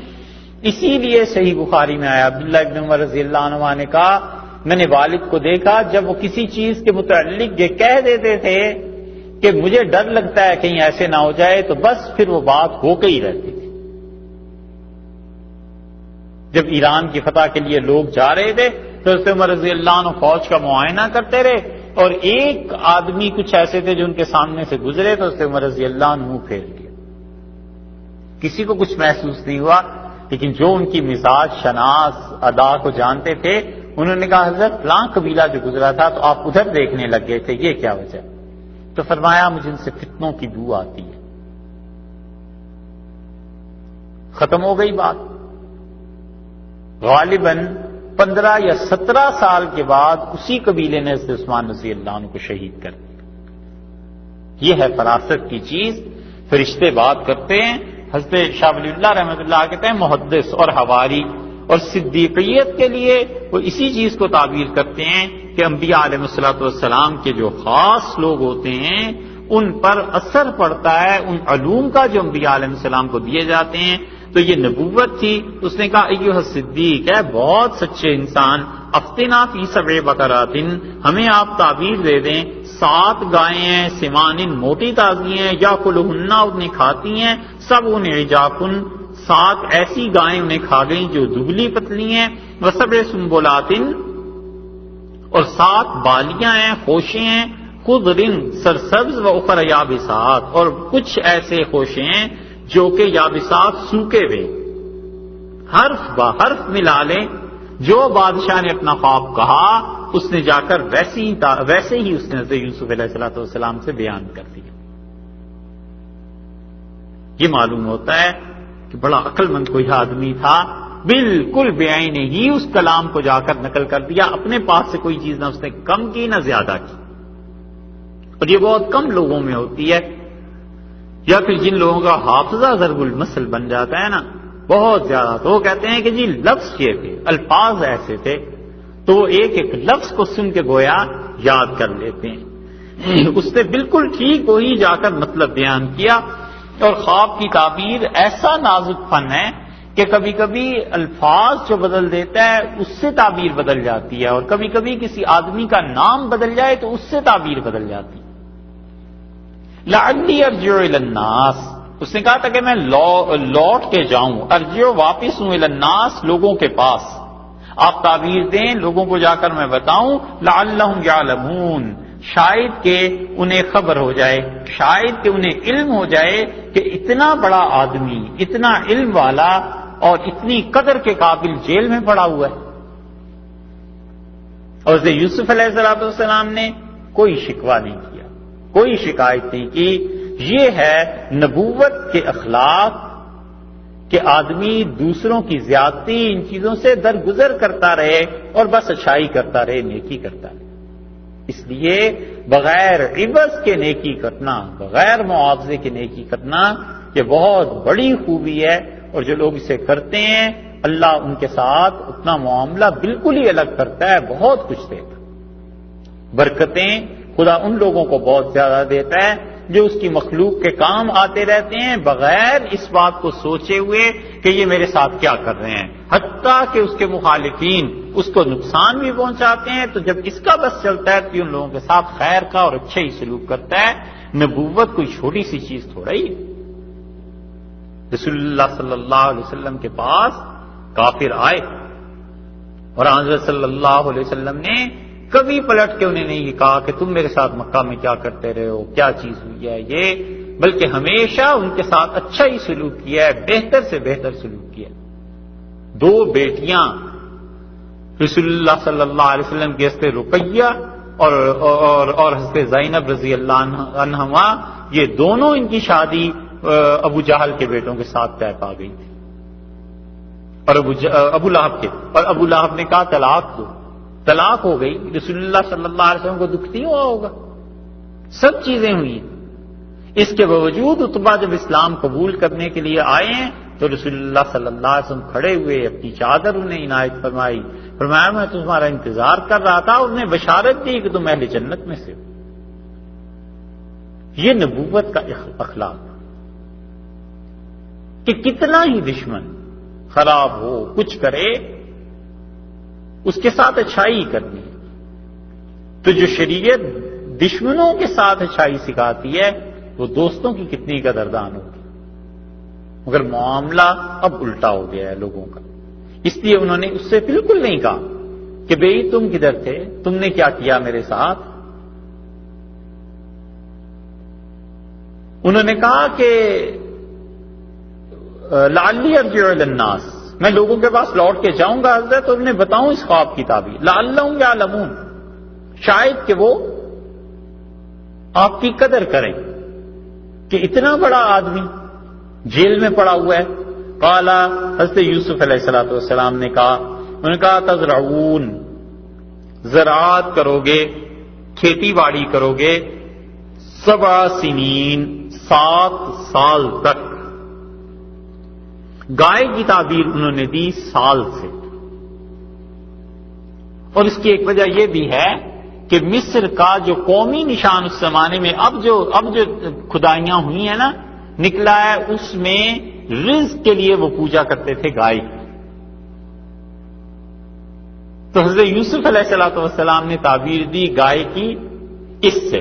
اسی لیے صحیح بخاری میں آیا عبداللہ ابن عمر رضی اللہ عنہ نے کہا میں نے والد کو دیکھا جب وہ کسی چیز کے متعلق یہ کہہ دیتے تھے کہ مجھے ڈر لگتا ہے کہیں ایسے نہ ہو جائے، تو بس پھر وہ بات ہو کے ہی رہتی تھی. جب ایران کی فتح کے لیے لوگ جا رہے تھے تو حضرت عمر رضی اللہ عنہ فوج کا معائنہ کرتے رہے، اور ایک آدمی کچھ ایسے تھے جو ان کے سامنے سے گزرے تو حضرت عمر رضی اللہ عنہ منہ پھیر لیا. کسی کو کچھ محسوس نہیں ہوا، لیکن جو ان کی مزاج شناس ادا کو جانتے تھے انہوں نے کہا حضرت فلاں قبیلہ جو گزرا تھا تو آپ ادھر دیکھنے لگ گئے تھے، یہ کیا وجہ؟ تو فرمایا مجھے ان سے فتنوں کی بو آتی ہے. ختم ہو گئی بات. غالباً 15 یا 17 سال کے بعد اسی قبیلے نے حضرت عثمان رضی اللہ عنہ کو شہید کر دیا. یہ ہے فراست کی چیز. فرشتے بات کرتے ہیں. حضرت شاہ ولی اللہ رحمۃ اللہ کہتے ہیں محدث اور حواری اور صدیقیت کے لیے وہ اسی چیز کو تعبیر کرتے ہیں کہ انبیاء علیہ الصلوۃ والسلام کے جو خاص لوگ ہوتے ہیں ان پر اثر پڑتا ہے ان علوم کا جو انبیاء علیہ السلام کو دیے جاتے ہیں. تو یہ نبوت تھی. اس نے کہا ایھا صدیق ہے بہت سچے انسان، افتنا فی 7 بقرات، ہمیں آپ تعبیر دے دیں 7 گائیں ہیں، سمان موٹی تازی ہیں، یاکلہن انہیں کھاتی ہیں، 7 عجاف 7 ایسی گائیں انہیں کھا گئیں جو دبلی پتلی ہیں، و7 سنبلات اور 7 بالیاں ہیں، خوشیں ہیں، خضر سرسبز و اخر یابسات اور کچھ ایسے خوشیں ہیں جو کہ یابسات سوکے ہوئے. حرف بحرف ملا لیں، جو بادشاہ نے اپنا خواب کہا اس نے جا کر ویسے ہی اس نے حضرت یوسف علیہ السلام سے بیان کر دیا. یہ معلوم ہوتا ہے کہ بڑا عقل مند کوئی آدمی تھا، بالکل بے عینے ہی اس کلام کو جا کر نقل کر دیا، اپنے پاس سے کوئی چیز نہ اس نے کم کی نہ زیادہ کی. اور یہ بہت کم لوگوں میں ہوتی ہے، یا پھر جن لوگوں کا حافظہ ضرب المثل بن جاتا ہے نا بہت زیادہ، تو وہ کہتے ہیں کہ جی لفظ یہ تھے، الفاظ ایسے تھے، تو وہ ایک ایک لفظ کو سن کے گویا یاد کر لیتے ہیں. اس نے بالکل ٹھیک وہی جا کر مطلب بیان کیا. اور خواب کی تعبیر ایسا نازک فن ہے کہ کبھی کبھی الفاظ جو بدل دیتا ہے اس سے تعبیر بدل جاتی ہے، اور کبھی کبھی کسی آدمی کا نام بدل جائے تو اس سے تعبیر بدل جاتی ہے. لعلی ارجع الی الناس، اس نے کہا تھا کہ میں لوٹ کے جاؤں، ارجع واپس ہوں الی الناس، لوگوں کے پاس. آپ تعبیر دیں، لوگوں کو جا کر میں بتاؤں، لعلہم یعلمون، شاید کہ انہیں خبر ہو جائے، شاید کہ انہیں علم ہو جائے کہ اتنا بڑا آدمی، اتنا علم والا اور اتنی قدر کے قابل جیل میں پڑا ہوا ہے. اور حضرت یوسف علیہ السلام نے کوئی شکوہ نہیں کیا، کوئی شکایت نہیں کی. یہ ہے نبوت کے اخلاق کہ آدمی دوسروں کی زیادتی ان چیزوں سے درگزر کرتا رہے اور بس اچھائی کرتا رہے، نیکی کرتا رہے. اس لیے بغیر عوض کے نیکی کرنا، بغیر معاوضے کے نیکی کرنا، یہ بہت بڑی خوبی ہے. اور جو لوگ اسے کرتے ہیں اللہ ان کے ساتھ اپنا معاملہ بالکل ہی الگ کرتا ہے، بہت کچھ دیتا. برکتیں خدا ان لوگوں کو بہت زیادہ دیتا ہے جو اس کی مخلوق کے کام آتے رہتے ہیں بغیر اس بات کو سوچے ہوئے کہ یہ میرے ساتھ کیا کر رہے ہیں، حتیٰ کہ اس کے مخالفین اس کو نقصان بھی پہنچاتے ہیں. تو جب اس کا بس چلتا ہے تو ان لوگوں کے ساتھ خیر کا اور اچھا ہی سلوک کرتا ہے. نبوت کوئی چھوٹی سی چیز تھوڑا ہی ہے. رسول اللہ صلی اللہ علیہ وسلم کے پاس کافر آئے اور حضرت صلی اللہ علیہ وسلم نے کبھی پلٹ کے انہیں نہیں کہا کہ تم میرے ساتھ مکہ میں کیا کرتے رہے ہو، کیا چیز ہوئی ہے یہ، بلکہ ہمیشہ ان کے ساتھ اچھا ہی سلوک کیا ہے، بہتر سے بہتر سلوک کیا. 2 بیٹیاں رسول اللہ صلی اللہ علیہ وسلم کی حضرت رقیہ اور حضرت زینب رضی اللہ عنہما، یہ دونوں ان کی شادی ابو جہل کے بیٹوں کے ساتھ طے پا گئی تھی، اور ابو لہب کے، اور ابو لہب نے کہا طلاق دو، طلاق ہو گئی. رسول اللہ صلی اللہ علیہ وسلم کو دکھ نہیں ہوا ہوگا. سب چیزیں ہوئی. اس کے باوجود عتبہ جب اسلام قبول کرنے کے لیے آئے ہیں تو رسول اللہ صلی اللہ علیہ وسلم کھڑے ہوئے، اپنی چادر انہیں عنایت فرمائی، فرمایا میں تمہارا انتظار کر رہا تھا، اور انہیں بشارت دی کہ تم اہل جنت میں سے ہو. یہ نبوت کا اخلاق کہ کتنا ہی دشمن خراب ہو، کچھ کرے، اس کے ساتھ اچھائی کرنی. تو جو شریعت دشمنوں کے ساتھ اچھائی سکھاتی ہے وہ دوستوں کی کتنی قدردان ہوگی. مگر معاملہ اب الٹا ہو گیا ہے لوگوں کا. اس لیے انہوں نے اس سے بالکل نہیں کہا کہ بھئی تم کدھر تھے، تم نے کیا کیا میرے ساتھ. انہوں نے کہا کہ لعلی ارجع الی الناس، میں لوگوں کے پاس لوٹ کے جاؤں گا حضرت اور انہیں بتاؤں اس خواب کی تعبیر. لعلہم یعلمون، شاید کہ وہ آپ کی قدر کریں کہ اتنا بڑا آدمی جیل میں پڑا ہوا ہے. قال، حضرت یوسف علیہ السلام نے کہا، انہوں نے کہا تزرعون، زراعت کرو گے، کھیتی باڑی کرو گے، 7 سنین، 7 سال تک. گائے کی تعبیر انہوں نے دی سال سے. اور اس کی ایک وجہ یہ بھی ہے کہ مصر کا جو قومی نشان اس زمانے میں اب جو کھدائیاں ہوئی ہیں نا نکلا ہے، اس میں رزق کے لیے وہ پوجا کرتے تھے گائے کی. تو حضرت یوسف علیہ السلام نے تعبیر دی گائے کی اس سے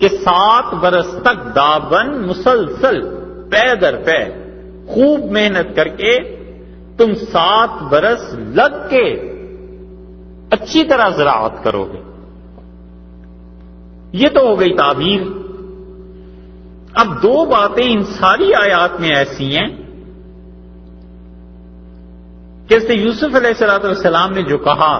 کہ 7 برس تک دابن مسلسل پے در پے خوب محنت کر کے تم 7 برس لگ کے اچھی طرح زراعت کرو گے. یہ تو ہو گئی تعبیر. اب 2 باتیں ان ساری آیات میں ایسی ہیں کہ حضرت یوسف علیہ السلام نے جو کہا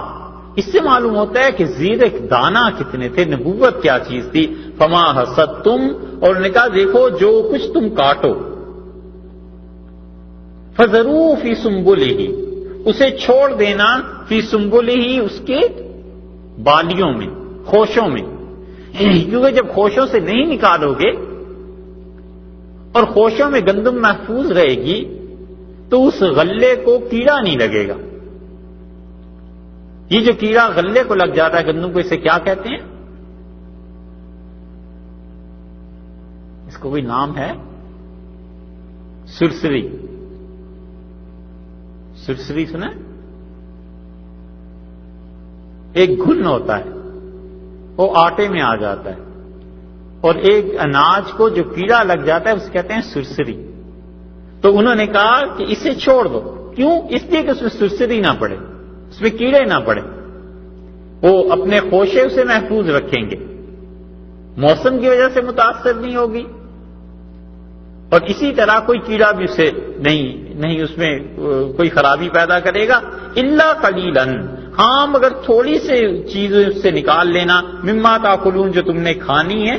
اس سے معلوم ہوتا ہے کہ زیرک دانا کتنے تھے، نبوت کیا چیز تھی. فما حصدتم، اور انہوں نے کہا دیکھو جو کچھ تم کاٹو، فذروا فی سنبلہ، اسے چھوڑ دینا فی سنبلہ، اس کے بالیوں میں، خوشوں میں، کیونکہ جب خوشوں سے نہیں نکالو گے اور خوشوں میں گندم محفوظ رہے گی تو اس غلے کو کیڑا نہیں لگے گا. یہ جو کیڑا غلے کو لگ جاتا ہے گندم کو، اسے کیا کہتے ہیں؟ اس کو کوئی نام ہے؟ سرسری. سرسری سنا؟ ایک گھن ہوتا ہے، وہ آٹے میں آ جاتا ہے، اور ایک اناج کو جو کیڑا لگ جاتا ہے اسے کہتے ہیں سرسری. تو انہوں نے کہا کہ اسے چھوڑ دو. کیوں؟ اس لیے کہ اس میں سرسری نہ پڑے، اس میں کیڑے نہ پڑے، وہ اپنے خوشے اسے محفوظ رکھیں گے، موسم کی وجہ سے متاثر نہیں ہوگی، اور اسی طرح کوئی کیڑا بھی اسے نہیں اس میں کوئی خرابی پیدا کرے گا. الا قلیلا، ہاں مگر تھوڑی سی چیزیں اس سے نکال لینا، مما تاکلون، جو تم نے کھانی ہے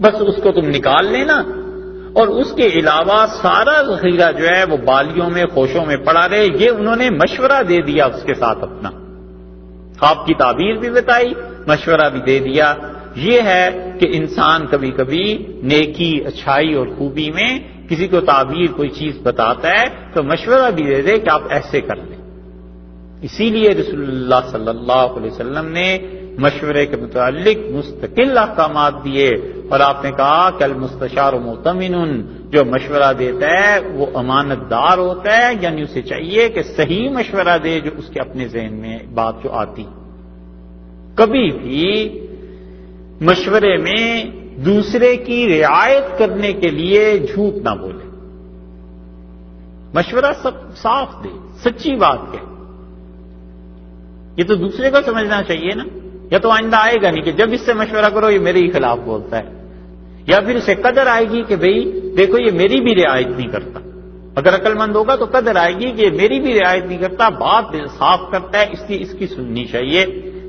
بس اس کو تم نکال لینا، اور اس کے علاوہ سارا ذخیرہ جو ہے وہ بالیوں میں، خوشوں میں پڑا رہے. یہ انہوں نے مشورہ دے دیا اس کے ساتھ اپنا، خواب کی تعبیر بھی بتائی، مشورہ بھی دے دیا. یہ ہے کہ انسان کبھی کبھی نیکی، اچھائی اور خوبی میں کسی کو تعبیر کوئی چیز بتاتا ہے تو مشورہ بھی دے دے کہ آپ ایسے کر لیں. اسی لیے رسول اللہ صلی اللہ علیہ وسلم نے مشورے کے متعلق مستقل احکامات دیے، اور آپ نے کہا کہ المستشار مؤتمن، جو مشورہ دیتا ہے وہ امانت دار ہوتا ہے، یعنی اسے چاہیے کہ صحیح مشورہ دے جو اس کے اپنے ذہن میں بات جو آتی. کبھی بھی مشورے میں دوسرے کی رعایت کرنے کے لیے جھوٹ نہ بولے، مشورہ سب صاف دے، سچی بات کہے. یہ تو دوسرے کو سمجھنا چاہیے نا، یا تو آئندہ آئے گا نہیں کہ جب اس سے مشورہ کرو یہ میرے ہی خلاف بولتا ہے، یا پھر اسے قدر آئے گی کہ بھئی دیکھو یہ میری بھی رعایت نہیں کرتا. اگر عقل مند ہوگا تو قدر آئے گی کہ یہ میری بھی رعایت نہیں کرتا، بات صاف کرتا ہے، اس لیے اس کی سننی چاہیے.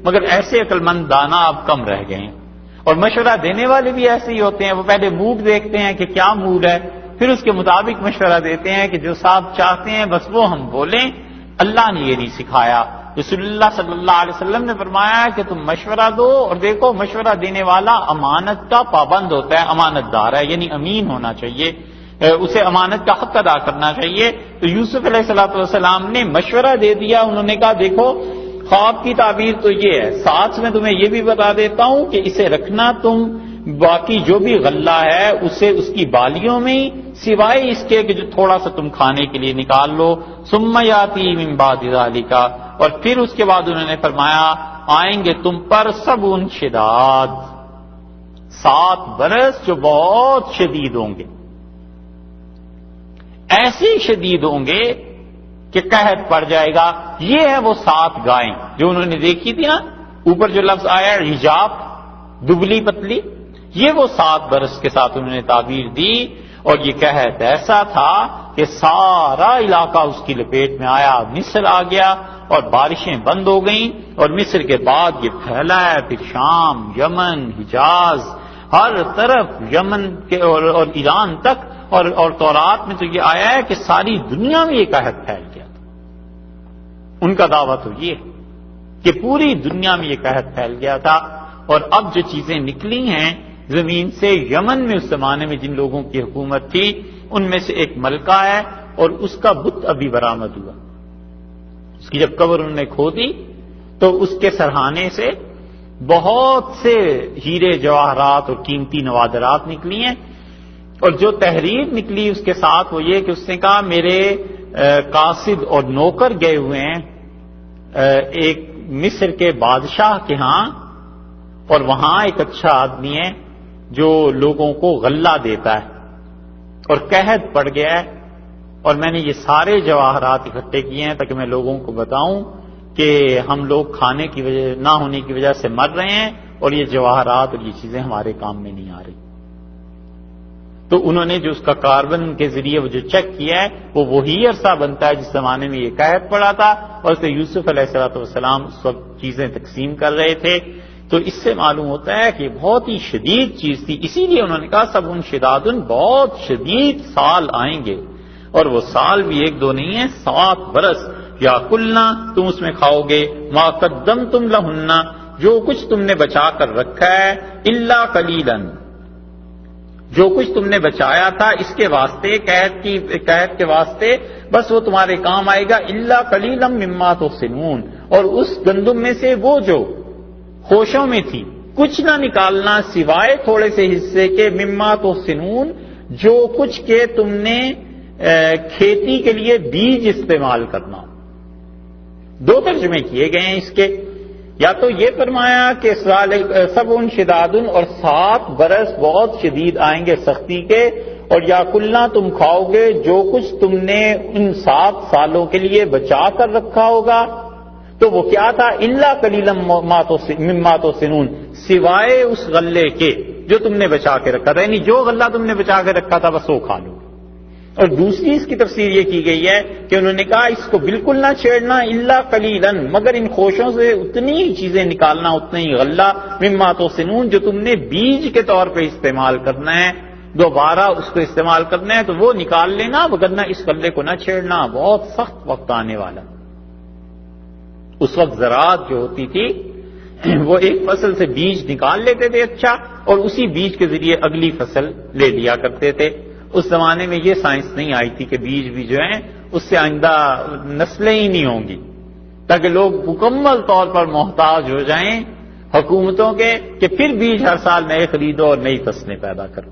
مگر ایسے عقل مند دانا اب کم رہ گئے ہیں، اور مشورہ دینے والے بھی ایسے ہی ہوتے ہیں. وہ پہلے موڈ دیکھتے ہیں کہ کیا موڈ ہے، پھر اس کے مطابق مشورہ دیتے ہیں کہ جو صاحب چاہتے ہیں بس وہ ہم بولیں. اللہ نے یہ نہیں سکھایا. رسول اللہ صلی اللہ علیہ وسلم نے فرمایا کہ تم مشورہ دو، اور دیکھو مشورہ دینے والا امانت کا پابند ہوتا ہے، امانت دار ہے، یعنی امین ہونا چاہیے، اسے امانت کا حق ادا کرنا چاہیے. تو یوسف علیہ السلام نے مشورہ دے دیا. انہوں نے کہا دیکھو خواب کی تعبیر تو یہ ہے، ساتھ میں تمہیں یہ بھی بتا دیتا ہوں کہ اسے رکھنا تم باقی جو بھی غلہ ہے اسے اس کی بالیوں میں ہی، سوائے اس کے کہ جو تھوڑا سا تم کھانے کے لیے نکال لو. ثم یاتی من بعد ذلک، اور پھر اس کے بعد انہوں نے فرمایا آئیں گے تم پر سبع شداد، 7 برس جو بہت شدید ہوں گے، ایسے شدید ہوں گے کہ قحط پڑ جائے گا. یہ ہے وہ 7 گائیں جو انہوں نے دیکھی تھی نا، اوپر جو لفظ آیا حجاب، دبلی پتلی، یہ وہ 7 برس کے ساتھ انہوں نے تعبیر دی. اور یہ قحط ایسا تھا کہ سارا علاقہ اس کی لپیٹ میں آیا، مصر آ گیا اور بارشیں بند ہو گئیں، اور مصر کے بعد یہ پھیلا ہے پھر شام، یمن، حجاز، ہر طرف یمن کے اور ایران تک. اور تورات میں تو یہ آیا ہے کہ ساری دنیا میں یہ قحط پھیل گیا تھا. ان کا دعویٰ تو یہ ہے کہ پوری دنیا میں یہ قحط پھیل گیا تھا. اور اب جو چیزیں نکلی ہیں زمین سے، یمن میں اس زمانے میں جن لوگوں کی حکومت تھی ان میں سے ایک ملکہ ہے، اور اس کا بت ابھی برآمد ہوا. اس کی جب قبر انہوں نے کھودی تو اس کے سرہانے سے بہت سے ہیرے جواہرات اور قیمتی نوادرات نکلی ہیں. اور جو تحریر نکلی اس کے ساتھ وہ یہ کہ اس نے کہا میرے قاصد اور نوکر گئے ہوئے ہیں ایک مصر کے بادشاہ کے ہاں، اور وہاں ایک اچھا آدمی ہے جو لوگوں کو غلہ دیتا ہے، اور قحط پڑ گیا ہے، اور میں نے یہ سارے جواہرات اکٹھے کیے ہیں تاکہ میں لوگوں کو بتاؤں کہ ہم لوگ کھانے کی وجہ نہ ہونے کی وجہ سے مر رہے ہیں، اور یہ جواہرات اور یہ چیزیں ہمارے کام میں نہیں آ رہی. تو انہوں نے جو اس کا کاربن کے ذریعے وہ جو چیک کیا ہے وہ وہی عرصہ بنتا ہے جس زمانے میں یہ قحط پڑا تھا، اور اس میں یوسف علیہ السلام سب چیزیں تقسیم کر رہے تھے. تو اس سے معلوم ہوتا ہے کہ بہت ہی شدید چیز تھی. اسی لیے انہوں نے کہا سبع شداد، بہت شدید سال آئیں گے. اور وہ سال بھی ایک دو نہیں ہے، 7 برس. یا کلنا تم اس میں کھاؤ گے، ما قدمتم لہن جو کچھ تم نے بچا کر رکھا ہے، الا قلیلا جو کچھ تم نے بچایا تھا اس کے واسطے، قحط کے واسطے، بس وہ تمہارے کام آئے گا. الا قلیلا مما تحسنون اور اس گندم میں سے وہ جو خوشوں میں تھی کچھ نہ نکالنا سوائے تھوڑے سے حصے کے، مما تحسنون جو کچھ کے تم نے کھیتی کے لیے بیج استعمال کرنا. 2 ترجمے کیے گئے ہیں اس کے. یا تو یہ فرمایا کہ سبع شداد اور 7 برس بہت شدید آئیں گے سختی کے، اور یا کلنا تم کھاؤ گے جو کچھ تم نے ان 7 سالوں کے لیے بچا کر رکھا ہوگا. تو وہ کیا تھا؟ الا قلیلا مما تحسنون سوائے اس غلے کے جو تم نے بچا کے رکھا تھا، یعنی جو غلہ تم نے بچا کے رکھا تھا بس وہ کھا لو. اور دوسری اس کی تفسیر یہ کی گئی ہے کہ انہوں نے کہا اس کو بالکل نہ چھیڑنا، الا قلیلا مگر ان خوشوں سے اتنی ہی چیزیں نکالنا، اتنا ہی غلہ، مما تحسنون جو تم نے بیج کے طور پہ استعمال کرنا ہے، دوبارہ اس کو استعمال کرنا ہے تو وہ نکال لینا، وگرنہ اس غلے کو نہ چھیڑنا، بہت سخت وقت آنے والا. اس وقت زراعت جو ہوتی تھی وہ ایک فصل سے بیج نکال لیتے تھے اچھا، اور اسی بیج کے ذریعے اگلی فصل لے لیا کرتے تھے. اس زمانے میں یہ سائنس نہیں آئی تھی کہ بیج بھی جو ہیں اس سے آئندہ نسلیں ہی نہیں ہوں گی، تاکہ لوگ مکمل طور پر محتاج ہو جائیں حکومتوں کے کہ پھر بیج ہر سال نئے خریدو اور نئی فصلیں پیدا کرو.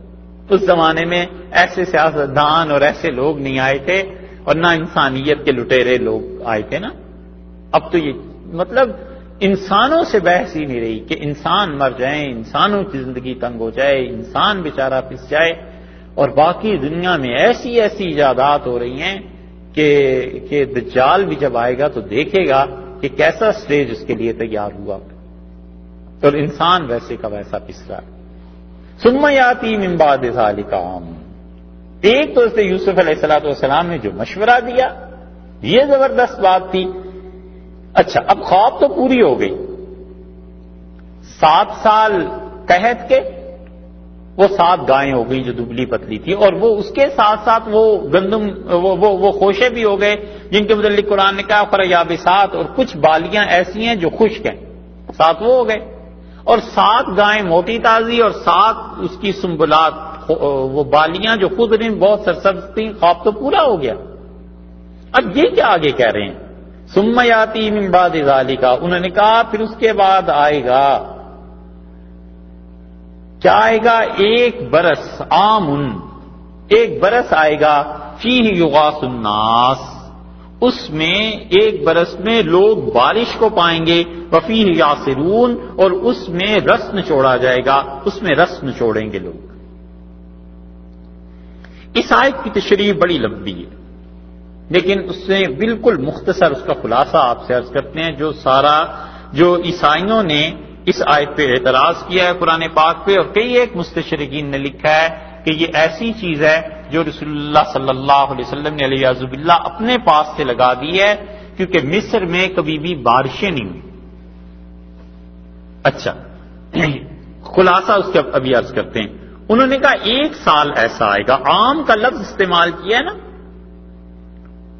اس زمانے میں ایسے سیاستدان اور ایسے لوگ نہیں آئے تھے، اور نہ انسانیت کے لٹیرے لوگ آئے تھے نا. اب تو یہ مطلب انسانوں سے بحث ہی نہیں رہی کہ انسان مر جائیں، انسانوں کی زندگی تنگ ہو جائے، انسان بیچارہ پس جائے، اور باقی دنیا میں ایسی ایجادات ہو رہی ہیں کہ دجال بھی جب آئے گا تو دیکھے گا کہ کیسا سٹیج اس کے لیے تیار ہوا، اور انسان ویسے کا ویسا پس رہا ہے. ثم یاتی من بعد ذلک عام. ایک تو اس نے یوسف علیہ السلام نے جو مشورہ دیا یہ زبردست بات تھی. اچھا اب خواب تو پوری ہو گئی، 7 سال قحط کے، وہ 7 گائیں ہو گئی جو دبلی پتلی تھی، اور وہ اس کے ساتھ ساتھ وہ گندم وہ خوشے بھی ہو گئے جن کے متعلق قرآن نے کہا فریابسات، اور کچھ بالیاں ایسی ہیں جو خشک ہیں، 7 وہ ہو گئے، اور 7 گائیں موٹی تازی اور 7 اس کی سنبلات، وہ بالیاں جو خود بہت سرسبز تھیں. خواب تو پورا ہو گیا. اب یہ کیا آگے کہہ رہے ہیں؟ ثم یاتی من بعد ذالک، انہوں نے کہا پھر اس کے بعد آئے گا، کیا آئے گا؟ 1 برس، عامن، 1 برس آئے گا، فیہ یغاث الناس، اس میں 1 برس میں لوگ بارش کو پائیں گے، وفیہ یعصرون، اور اس میں رس نچوڑا جائے گا، اس میں رس نچوڑیں گے لوگ. اس آیت کی تشریح بڑی لمبی ہے، لیکن اس سے بالکل مختصر اس کا خلاصہ آپ سے عرض کرتے ہیں. جو عیسائیوں نے اس آیت پہ اعتراض کیا ہے قرآن پاک پہ، اور کئی ایک مستشرقین نے لکھا ہے کہ یہ ایسی چیز ہے جو رسول اللہ صلی اللہ علیہ وسلم نے علیہ باللہ اپنے پاس سے لگا دی ہے، کیونکہ مصر میں کبھی بھی بارشیں نہیں ہوئی. اچھا خلاصہ اس کا ابھی عرض کرتے ہیں. انہوں نے کہا 1 سال ایسا آئے گا، عام کا لفظ استعمال کیا ہے نا،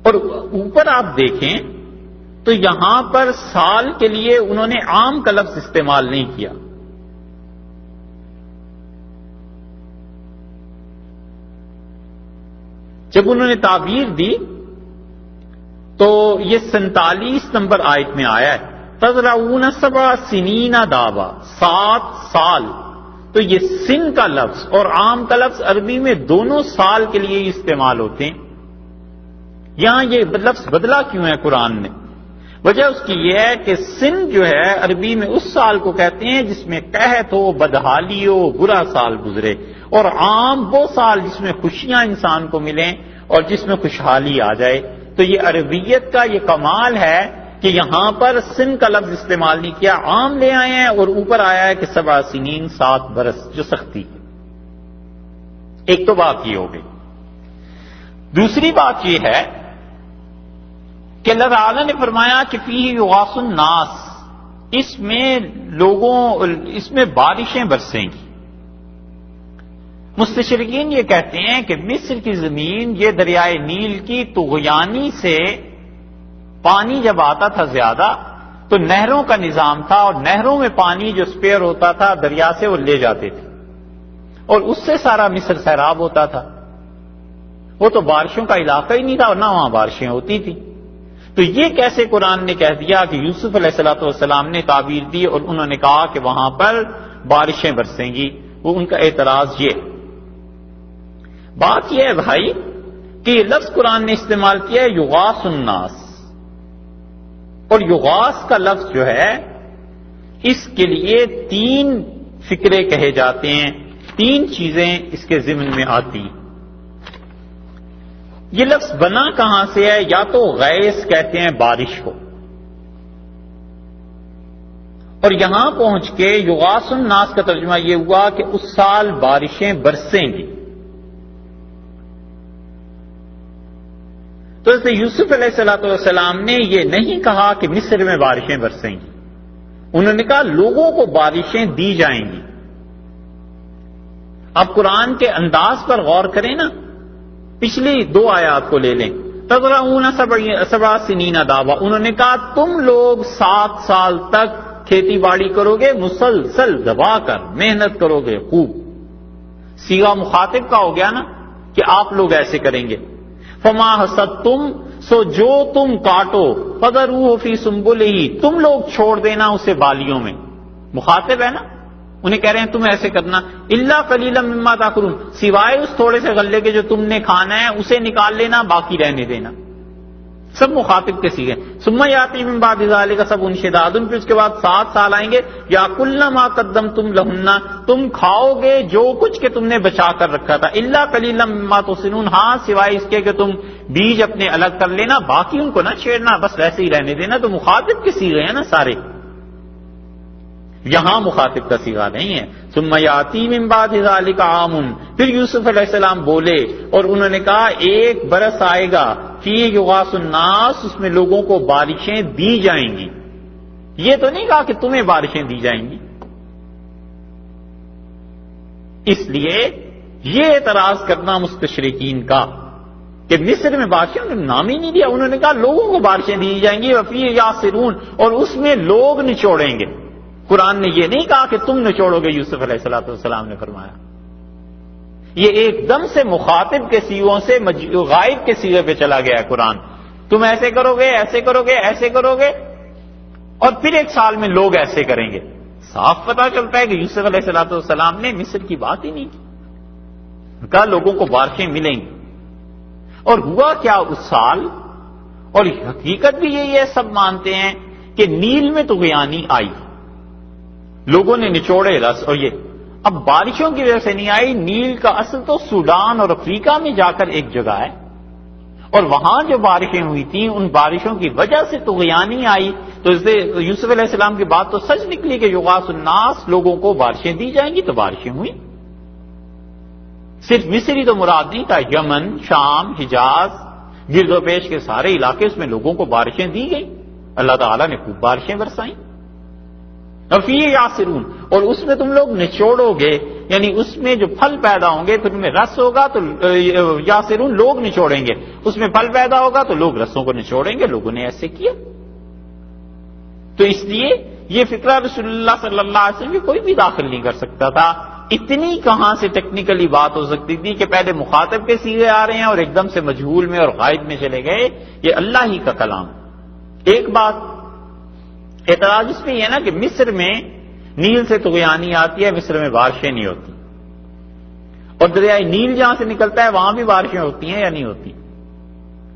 اور اوپر آپ دیکھیں تو یہاں پر سال کے لیے انہوں نے عام کا لفظ استعمال نہیں کیا. جب انہوں نے تعبیر دی تو یہ 47 نمبر آیت میں آیا ہے، تزرعون 7 سنین دابا، 7 سال. تو یہ سن کا لفظ اور عام کا لفظ عربی میں دونوں سال کے لیے استعمال ہوتے ہیں. یہاں یہ لفظ بدلا کیوں ہے قرآن نے؟ وجہ اس کی یہ ہے کہ سن جو ہے عربی میں اس سال کو کہتے ہیں جس میں قحط ہو، بدحالی ہو، برا سال گزرے، اور عام وہ سال جس میں خوشیاں انسان کو ملیں اور جس میں خوشحالی آ جائے. تو یہ عربیت کا یہ کمال ہے کہ یہاں پر سن کا لفظ استعمال نہیں کیا، عام لے آئے ہیں، اور اوپر آیا ہے کہ 7 سنین 7 برس جو سختی. ایک تو بات یہ ہو گئی. دوسری بات یہ ہے کہ اللہ تعالیٰ نے فرمایا کہ فیہ یغاث الناس، اس میں بارشیں برسیں گی. مستشرقین یہ کہتے ہیں کہ مصر کی زمین یہ دریائے نیل کی طغیانی سے پانی جب آتا تھا زیادہ تو نہروں کا نظام تھا، اور نہروں میں پانی جو سپیئر ہوتا تھا دریا سے وہ لے جاتے تھے، اور اس سے سارا مصر سیراب ہوتا تھا۔ وہ تو بارشوں کا علاقہ ہی نہیں تھا، اور نہ وہاں بارشیں ہوتی تھی۔ تو یہ کیسے قرآن نے کہہ دیا کہ یوسف علیہ السلام نے تعبیر دی اور انہوں نے کہا کہ وہاں پر بارشیں برسیں گی؟ وہ ان کا اعتراض یہ بات یہ ہے بھائی کہ یہ لفظ قرآن نے استعمال کیا ہے یغاث الناس، اور یغاث کا لفظ جو ہے اس کے لیے 3 فکرے کہے جاتے ہیں، 3 چیزیں اس کے ضمن میں آتی ہیں۔ یہ لفظ بنا کہاں سے ہے؟ یا تو غیث کہتے ہیں بارش کو، اور یہاں پہنچ کے یغاث الناس کا ترجمہ یہ ہوا کہ اس سال بارشیں برسیں گی۔ تو اس یوسف علیہ السلام نے یہ نہیں کہا کہ مصر میں بارشیں برسیں گی، انہوں نے کہا لوگوں کو بارشیں دی جائیں گی۔ اب قرآن کے انداز پر غور کریں نا، پچھلی 2 آیات کو لے لیں، تزرعون 7 سنین دابا، انہوں نے کہا تم لوگ 7 سال تک کھیتی باڑی کرو گے، مسلسل دبا کر محنت کرو گے خوب۔ صیغہ مخاطب کا ہو گیا نا کہ آپ لوگ ایسے کریں گے۔ فما حصدتم، سو جو تم کاٹو، فذروہ فی سنبلہ، تم لوگ چھوڑ دینا اسے بالیوں میں۔ مخاطب ہے نا، انہیں کہہ رہے ہیں تم ایسے کرنا، الا قلیلا مما تاکلون، سوائے اس تھوڑے سے غلے کے جو تم نے کھانا ہے اسے نکال لینا، باقی رہنے دینا۔ سب مخاطب کے سیغے۔ ثم یاتی من بعد ذلک سبع شداد، پھر اس کے بعد 7 سال آئیں گے، یاکلن ما قدمتم لہن، تم کھاؤ گے جو کچھ کہ تم نے بچا کر رکھا تھا، الا قلیلا مما تحصنون، ہاں سوائے اس کے کہ تم بیج اپنے الگ کر لینا، باقی ان کو نہ چھیڑنا، بس ویسے ہی رہنے دینا۔ تو مخاطب کے سیغے ہیں نا سارے، یہاں مخاطب کا صیغہ نہیں ہے۔ ثم یاتی من بعد ذلک عام، پھر یوسف علیہ السلام بولے اور انہوں نے کہا 1 برس آئے گا، فی یغاث الناس، اس میں لوگوں کو بارشیں دی جائیں گی۔ یہ تو نہیں کہا کہ تمہیں بارشیں دی جائیں گی۔ اس لیے یہ اعتراض کرنا مستشرقین کا کہ مصر میں بارشیں، انہوں نے نام ہی نہیں دیا، انہوں نے کہا لوگوں کو بارشیں دی جائیں گی، وفی یاسرون، اور اس میں لوگ نچوڑیں گے۔ قرآن نے یہ نہیں کہا کہ تم نچوڑو گے، یوسف علیہ السلام نے فرمایا۔ یہ ایک دم سے مخاطب کے سیغوں سے غائب کے سیغے پہ چلا گیا ہے قرآن، تم ایسے کرو گے، ایسے کرو گے، ایسے کرو گے، اور پھر 1 سال میں لوگ ایسے کریں گے۔ صاف پتہ چلتا ہے کہ یوسف علیہ السلام نے مصر کی بات ہی نہیں کی، کہا لوگوں کو بارشیں ملیں گی۔ اور ہوا کیا اس سال، اور حقیقت بھی یہی ہے، سب مانتے ہیں کہ نیل میں طغیانی آئی، لوگوں نے نچوڑے رس، اور یہ اب بارشوں کی وجہ سے نہیں آئی، نیل کا اصل تو سوڈان اور افریقہ میں جا کر ایک جگہ ہے، اور وہاں جو بارشیں ہوئی تھیں ان بارشوں کی وجہ سے طغیانی آئی۔ تو اس سے یوسف علیہ السلام کی بات تو سچ نکلی کہ یغاث الناس، لوگوں کو بارشیں دی جائیں گی، تو بارشیں ہوئی۔ صرف مصر ہی تو مراد نہیں تھا، یمن، شام، حجاز، گرد و پیش کے سارے علاقے، اس میں لوگوں کو بارشیں دی گئی، اللہ تعالیٰ نے خوب بارشیں برسائیں۔ فی یاسرون، اور اس میں تم لوگ نچوڑو گے، یعنی اس میں جو پھل پیدا ہوں گے، پھر ان میں رس ہوگا تو یاسرون لوگ نچوڑیں گے، اس میں پھل پیدا ہوگا تو لوگ رسوں کو نچوڑیں گے۔ لوگوں نے ایسے کیا، تو اس لیے یہ فکرہ رسول اللہ صلی اللہ علیہ وسلم کوئی بھی داخل نہیں کر سکتا تھا۔ اتنی کہاں سے ٹیکنیکلی بات ہو سکتی تھی کہ پہلے مخاطب کے سیغے آ رہے ہیں اور ایک دم سے مجہول میں اور غائب میں چلے گئے، یہ اللہ ہی کا کلام۔ ایک بات اعتراض اس میں یہ ہے نا کہ مصر میں نیل سے طغیانی آتی ہے، مصر میں بارشیں نہیں ہوتی، اور دریائے نیل جہاں سے نکلتا ہے وہاں بھی بارشیں ہوتی ہیں یا نہیں ہوتی؟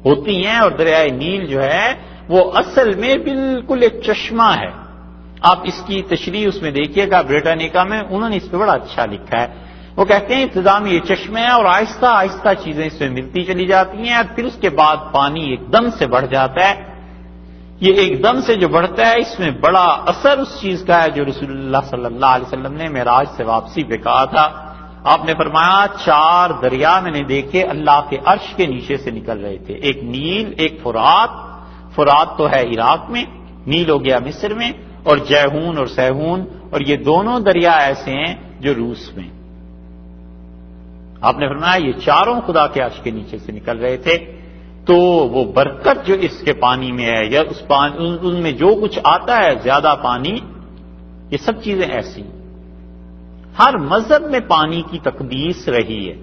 ہوتی ہیں، اور دریائے نیل جو ہے وہ اصل میں بالکل ایک چشمہ ہے۔ آپ اس کی تشریح اس میں دیکھیے گا، بریٹانیکا میں انہوں نے اس پہ بڑا اچھا لکھا ہے۔ وہ کہتے ہیں ابتدا میں یہ چشمہ ہے اور آہستہ آہستہ چیزیں اس میں ملتی چلی جاتی ہیں، اور پھر اس کے بعد پانی ایک دم سے بڑھ جاتا ہے۔ یہ ایک دم سے جو بڑھتا ہے اس میں بڑا اثر اس چیز کا ہے جو رسول اللہ صلی اللہ علیہ وسلم نے معراج سے واپسی پہ کہا تھا۔ آپ نے فرمایا 4 دریا میں نے دیکھے اللہ کے عرش کے نیچے سے نکل رہے تھے، ایک نیل، ایک فرات، فرات تو ہے عراق میں، نیل ہو گیا مصر میں، اور جیہون اور سیہون، اور یہ دونوں دریا ایسے ہیں جو روس میں۔ آپ نے فرمایا یہ چاروں خدا کے عرش کے نیچے سے نکل رہے تھے، تو وہ برکت جو اس کے پانی میں ہے یا ان میں جو کچھ آتا ہے زیادہ پانی، یہ سب چیزیں ایسی ہر مذہب میں پانی کی تقدیس رہی ہے،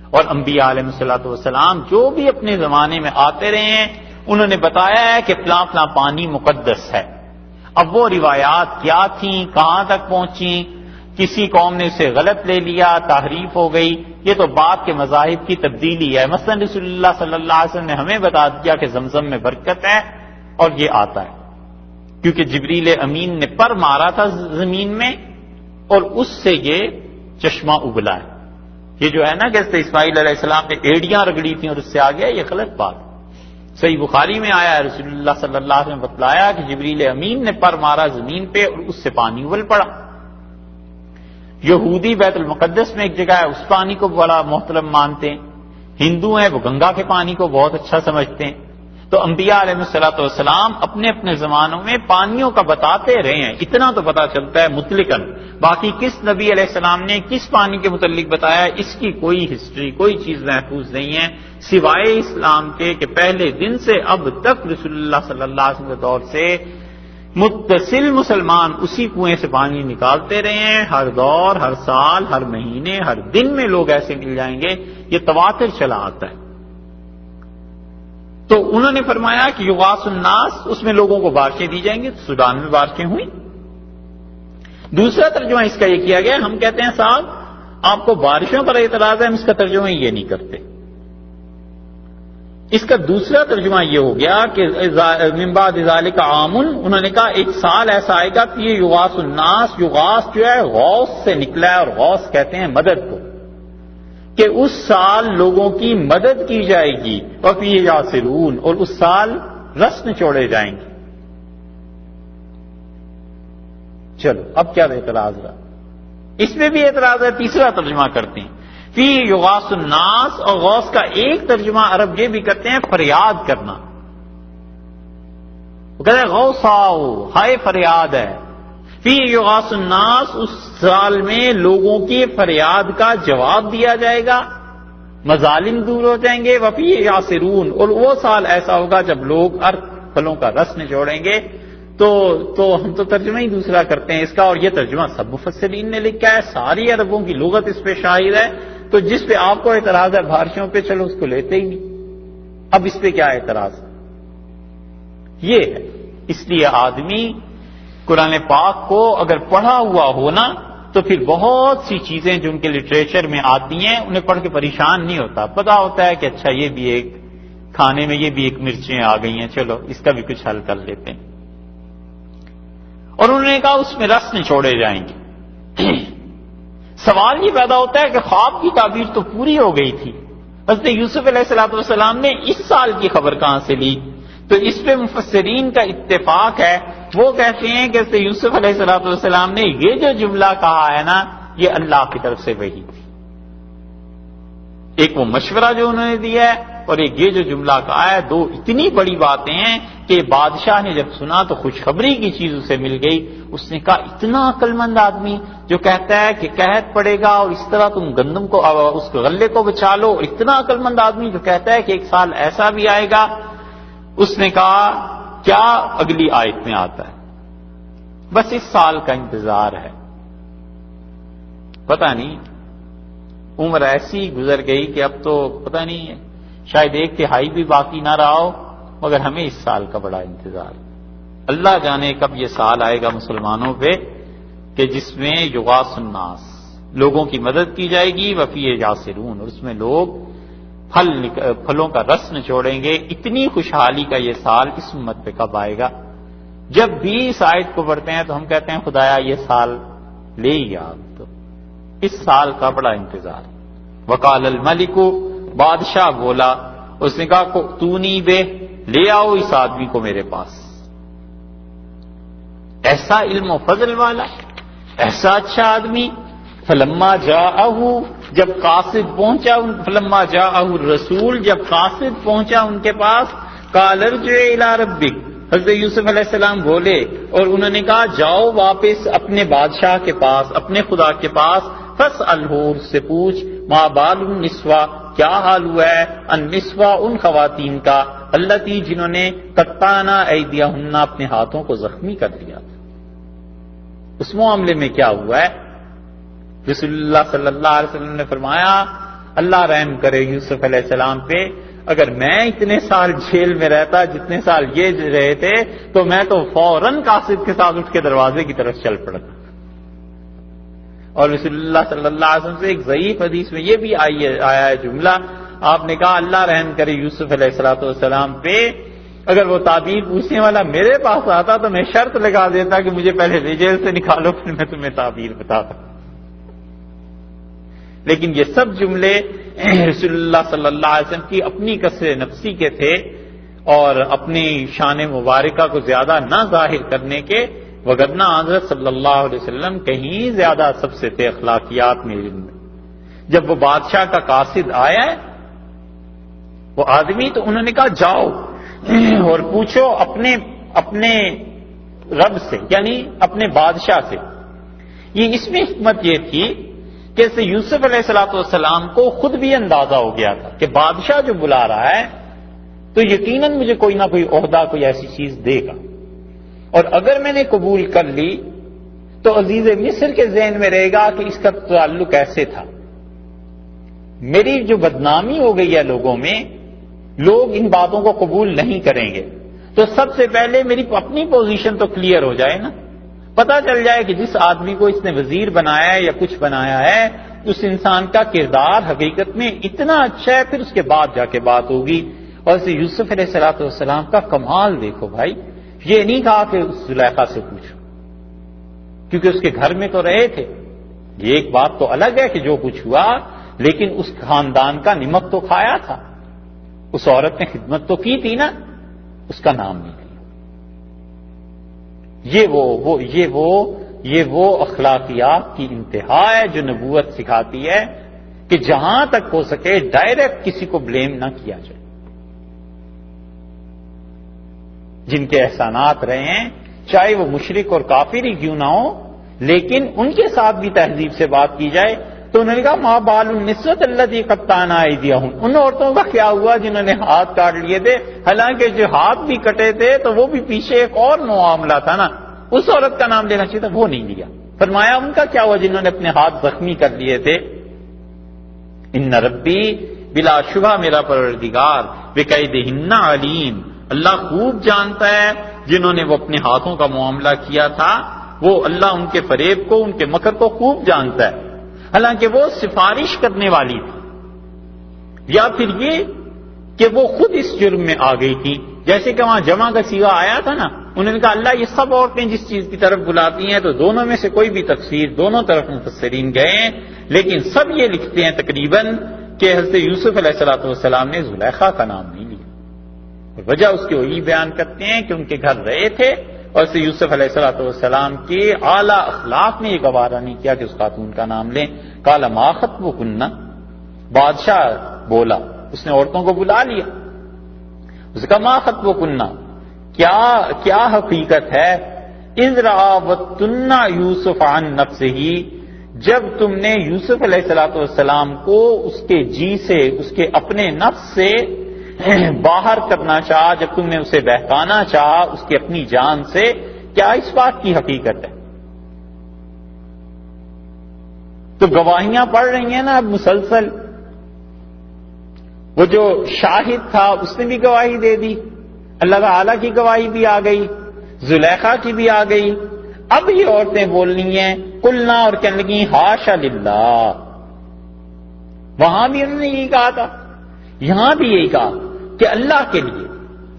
اور انبیاء علیہ الصلوۃ والسلام جو بھی اپنے زمانے میں آتے رہے ہیں انہوں نے بتایا ہے کہ فلاں فلاں پانی مقدس ہے۔ اب وہ روایات کیا تھیں، کہاں تک پہنچی، کسی قوم نے اسے غلط لے لیا، تحریف ہو گئی، یہ تو بعد کے مذاہب کی تبدیلی ہے۔ مثلا رسول اللہ صلی اللہ علیہ وسلم نے ہمیں بتا دیا کہ زمزم میں برکت ہے اور یہ آتا ہے، کیونکہ جبریل امین نے پر مارا تھا زمین میں اور اس سے یہ چشمہ ابلا ہے۔ یہ جو ہے نا کہ اسماعیل علیہ السلام نے ایڑیاں رگڑی تھیں اور اس سے آ گیا، یہ غلط بات۔ صحیح بخاری میں آیا ہے، رسول اللہ صلی اللہ علیہ وسلم نے بتلایا کہ جبریل امین نے پر مارا زمین پہ اور اس سے پانی ابل پڑا۔ یہودی بیت المقدس میں ایک جگہ ہے، اس پانی کو بڑا محترم مانتے ہیں، ہندو ہیں وہ گنگا کے پانی کو بہت اچھا سمجھتے ہیں۔ تو انبیاء علیہ الصلوۃ والسلام اپنے اپنے زمانوں میں پانیوں کا بتاتے رہے ہیں، اتنا تو پتا چلتا ہے مطلقاً، باقی کس نبی علیہ السلام نے کس پانی کے متعلق بتایا اس کی کوئی ہسٹری، کوئی چیز محفوظ نہیں ہے، سوائے اسلام کے کہ پہلے دن سے اب تک رسول اللہ صلی اللہ علیہ وسلم کے دور سے متصل مسلمان اسی کنویں سے پانی نکالتے رہے ہیں، ہر دور، ہر سال، ہر مہینے، ہر دن میں لوگ ایسے مل جائیں گے، یہ تواتر چلا آتا ہے۔ تو انہوں نے فرمایا کہ یغاث الناس، اس میں لوگوں کو بارشیں دی جائیں گی، سودان میں بارشیں ہوئی۔ دوسرا ترجمہ اس کا یہ کیا گیا، ہم کہتے ہیں صاحب آپ کو بارشوں پر اعتراض ہے، ہم اس کا ترجمہ یہ نہیں کرتے، اس کا دوسرا ترجمہ یہ ہو گیا کہ من بعد ذالک عام، انہوں نے کہا ایک سال ایسا آئے گا کہ یہ یغاث الناس، یغاث جو ہے غوث سے نکلا ہے، اور غوث کہتے ہیں مدد کو، کہ اس سال لوگوں کی مدد کی جائے گی، وفیہ یعصرون، اور اس سال رس نچوڑے جائیں گے۔ چلو اب کیا اعتراض رہا، اس میں بھی اعتراض ہے، تیسرا ترجمہ کرتے ہیں فی یغاث الناس، اور غوث کا ایک ترجمہ عرب یہ بھی کرتے ہیں فریاد کرنا، وہ کہتے ہیں غوثاؤ، ہائے فریاد ہے، فی یغاث الناس، اس سال میں لوگوں کی فریاد کا جواب دیا جائے گا، مظالم دور ہو جائیں گے، وفی یعصرون، اور وہ سال ایسا ہوگا جب لوگ ارد پھلوں کا رس نچوڑیں گے۔ تو ہم تو ترجمہ ہی دوسرا کرتے ہیں اس کا، اور یہ ترجمہ سب مفسرین نے لکھا ہے، ساری عربوں کی لغت اس پہ شاہد ہے، تو جس پہ آپ کو اعتراض ہے بارشوں پہ، چلو اس کو لیتے ہی نہیں، اب اس پہ کیا اعتراض ہے؟ یہ ہے، اس لیے آدمی قرآن پاک کو اگر پڑھا ہوا ہونا تو پھر بہت سی چیزیں جو ان کے لٹریچر میں آتی ہیں انہیں پڑھ کے پریشان نہیں ہوتا، پتا ہوتا ہے کہ اچھا یہ بھی ایک کھانے میں، یہ بھی ایک مرچیں آ گئی ہیں، چلو اس کا بھی کچھ حل کر لیتے ہیں۔ اور انہوں نے کہا اس میں رس نچوڑے جائیں گے۔ سوال یہ پیدا ہوتا ہے کہ خواب کی تعبیر تو پوری ہو گئی تھی، حضرت یوسف علیہ السلام نے اس سال کی خبر کہاں سے لی؟ تو اس پہ مفسرین کا اتفاق ہے، وہ کہتے ہیں کہ حضرت یوسف علیہ السلام نے یہ جو جملہ کہا ہے نا، یہ اللہ کی طرف سے وحی تھی، ایک وہ مشورہ جو انہوں نے دیا ہے، اور ایک یہ جو جملہ کہا ہے، دو اتنی بڑی باتیں ہیں کہ بادشاہ نے جب سنا تو خوشخبری کی چیز اسے مل گئی، اس نے کہا اتنا عقل مند آدمی جو کہتا ہے کہ قحط پڑے گا اور اس طرح تم گندم کو، اس غلے کو بچا لو، اور اتنا عقل مند آدمی جو کہتا ہے کہ ایک سال ایسا بھی آئے گا، اس نے کہا کیا اگلی آیت میں آتا ہے، بس اس سال کا انتظار ہے، پتہ نہیں عمر ایسی گزر گئی کہ اب تو پتہ نہیں ہے، شاید 1/3 بھی باقی نہ رہا ہو، مگر ہمیں اس سال کا بڑا انتظار، اللہ جانے کب یہ سال آئے گا مسلمانوں پہ کہ جس میں یغاث الناس، لوگوں کی مدد کی جائے گی، وفیہ یعصرون، اور اس میں لوگ پھلوں کا رس نچوڑیں گے۔ اتنی خوشحالی کا یہ سال اس امت پہ کب آئے گا؟ جب بھی اس آیت کو پڑھتے ہیں تو ہم کہتے ہیں خدایا یہ سال لے ہی آ، تو اس سال کا بڑا انتظار۔ وقال الملک، بادشاہ بولا، اس نے کہا تونی بے، لے آؤ اس آدمی کو میرے پاس، ایسا علم و فضل والا، ایسا اچھا آدمی۔ فلما جاءہ، جب قاصد پہنچا، فلما جاءہ الرسول، جب قاصد پہنچا ان کے پاس، قال ارجع الی ربک، حضرت یوسف علیہ السلام بولے اور انہوں نے کہا جاؤ واپس اپنے بادشاہ کے پاس، اپنے خدا کے پاس، فاسألہ، اس سے پوچھ، ما بال النسوہ، کیا حال ہوا ہے، النسوہ ان خواتین کا، اللتی جنہوں نے قطعنا ایدیہن اپنے ہاتھوں کو زخمی کر دیا تھا۔ اس معاملے میں کیا ہوا ہے؟ رسول اللہ صلی اللہ علیہ وسلم نے فرمایا اللہ رحم کرے یوسف علیہ السلام پہ، اگر میں اتنے سال جیل میں رہتا جتنے سال یہ رہے تھے تو میں تو فوراً قاصد کے ساتھ اٹھ کے دروازے کی طرف چل پڑتا۔ اور رسول اللہ صلی اللہ علیہ وسلم سے ایک ضعیف حدیث میں یہ بھی آیا ہے جملہ، آپ نے کہا اللہ رحم کرے یوسف علیہ السلام پہ، اگر وہ تعبیر پوچھنے والا میرے پاس آتا تو میں شرط لگا دیتا کہ مجھے پہلے جیل سے نکالو پھر میں تمہیں تعبیر بتاتا۔ لیکن یہ سب جملے رسول اللہ صلی اللہ علیہ وسلم کی اپنی کسر نفسی کے تھے اور اپنی شان مبارکہ کو زیادہ نہ ظاہر کرنے کے، وگرنہ حضرت صلی اللہ علیہ وسلم کہیں زیادہ سب سے تھے اخلاقیات میں، علم میں۔ جب وہ بادشاہ کا قاصد آیا ہے وہ آدمی، تو انہوں نے کہا جاؤ اور پوچھو اپنے رب سے، یعنی اپنے بادشاہ سے۔ یہ اس میں حکمت یہ تھی کہ یوسف علیہ السلام کو خود بھی اندازہ ہو گیا تھا کہ بادشاہ جو بلا رہا ہے تو یقیناً مجھے کوئی نہ کوئی عہدہ، کوئی ایسی چیز دے گا، اور اگر میں نے قبول کر لی تو عزیز مصر کے ذہن میں رہے گا کہ اس کا تعلق ایسے تھا۔ میری جو بدنامی ہو گئی ہے لوگوں میں، لوگ ان باتوں کو قبول نہیں کریں گے، تو سب سے پہلے میری اپنی پوزیشن تو کلیئر ہو جائے نا، پتہ چل جائے کہ جس آدمی کو اس نے وزیر بنایا ہے یا کچھ بنایا ہے اس انسان کا کردار حقیقت میں اتنا اچھا ہے، پھر اس کے بعد جا کے بات ہوگی۔ اور اسے یوسف علیہ السلام کا کمال دیکھو بھائی، یہ نہیں کہا کہ اس زلیخا سے پوچھو کیونکہ اس کے گھر میں تو رہے تھے، یہ ایک بات تو الگ ہے کہ جو کچھ ہوا، لیکن اس خاندان کا نمک تو کھایا تھا، اس عورت نے خدمت تو کی تھی نا، اس کا نام نہیں لیا۔ یہ وہ اخلاقیات کی انتہا ہے جو نبوت سکھاتی ہے کہ جہاں تک ہو سکے ڈائریکٹ کسی کو بلیم نہ کیا جائے۔ جن کے احسانات رہے ہیں چاہے وہ مشرک اور کافر ہی کیوں نہ ہو، لیکن ان کے ساتھ بھی تہذیب سے بات کی جائے۔ تو انہوں نے کہا ما بال النسوۃ اللتی قطعنا ایدیہن، ان عورتوں کا کیا ہوا جنہوں نے ہاتھ کاٹ لیے تھے، حالانکہ جو ہاتھ بھی کٹے تھے تو وہ بھی پیچھے ایک اور معاملہ تھا نا، اس عورت کا نام لینا چاہیے تھا، وہ نہیں لیا۔ فرمایا ان کا کیا ہوا جنہوں نے اپنے ہاتھ زخمی کر لیے تھے۔ ان ربی، بلا شبہ میرا پروردگار، بکیدہن علیم، اللہ خوب جانتا ہے جنہوں نے وہ اپنے ہاتھوں کا معاملہ کیا تھا، وہ اللہ ان کے فریب کو، ان کے مکر کو خوب جانتا ہے، حالانکہ وہ سفارش کرنے والی تھی، یا پھر یہ کہ وہ خود اس جرم میں آ گئی تھی، جیسے کہ وہاں جمع کا صیغہ آیا تھا نا، انہوں نے کہا اللہ یہ سب عورتیں جس چیز کی طرف بلاتی ہیں، تو دونوں میں سے کوئی بھی تفسیر، دونوں طرف مفسرین گئے ہیں، لیکن سب یہ لکھتے ہیں تقریباً کہ حضرت یوسف علیہ السلام نے زلیخا کا نام نہیں لیا، اور وجہ اس کی وہی بیان کرتے ہیں کہ ان کے گھر رہے تھے، اور حضرت یوسف علیہ السلام کے اعلیٰ اخلاق نے یہ گوارا نہیں کیا کہ اس خاتون کا نام لیں۔ قال ما خطبکن، بادشاہ بولا، اس نے عورتوں کو بلا لیا، اس کا ما خطبکن، کیا حقیقت ہے، اذ راوتن یوسف عن نفسہ، جب تم نے یوسف علیہ السلام کو اس کے جی سے، اس کے اپنے نفس سے باہر کرنا چاہا، جب تم نے اسے بہکانا چاہا اس کی اپنی جان سے، کیا اس بات کی حقیقت ہے؟ تو گواہیاں پڑھ رہی ہیں نا اب مسلسل، وہ جو شاہد تھا اس نے بھی گواہی دے دی، اللہ تعالی کی گواہی بھی آ گئی، زلیخا کی بھی آ گئی، اب یہ عورتیں بولنی ہیں قلنا، اور کہنے لگی حاشا للہ، وہاں بھی انہوں نے یہی کہا تھا، یہاں بھی یہی کہا کہ اللہ کے لیے،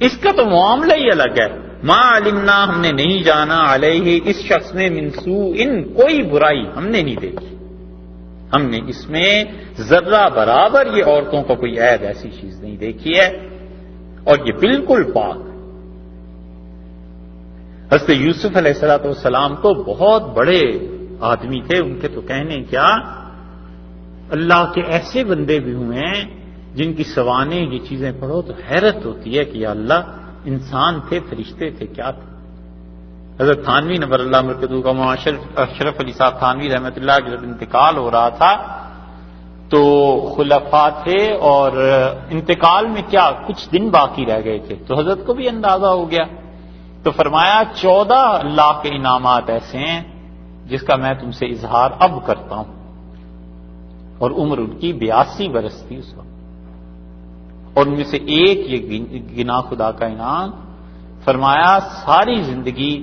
اس کا تو معاملہ ہی الگ ہے، ما علمنا، ہم نے نہیں جانا، علیہ، اس شخص میں، من سوء، کوئی برائی ہم نے نہیں دیکھی، ہم نے اس میں ذرہ برابر یہ عورتوں کو کوئی عیب ایسی چیز نہیں دیکھی ہے، اور یہ بالکل پاک۔ حضرت یوسف علیہ السلام تو بہت بڑے آدمی تھے، ان کے تو کہنے کیا، اللہ کے ایسے بندے بھی ہوئے ہیں جن کی سوانے یہ چیزیں پڑھو تو حیرت ہوتی ہے کہ یا اللہ، انسان تھے، فرشتے تھے، کیا تھے؟ حضرت تھانوی نبر اللہ مرکزو کا اشرف علی صاحب تھانوی رحمۃ اللہ جب انتقال ہو رہا تھا تو خلفاء تھے اور انتقال میں کیا کچھ دن باقی رہ گئے تھے، تو حضرت کو بھی اندازہ ہو گیا، تو فرمایا 14 اللہ کے انعامات ایسے ہیں جس کا میں تم سے اظہار اب کرتا ہوں، اور عمر ان کی 82 برس تھی اس وقت، اور ان میں سے ایک یہ گنا خدا کا انعام، فرمایا ساری زندگی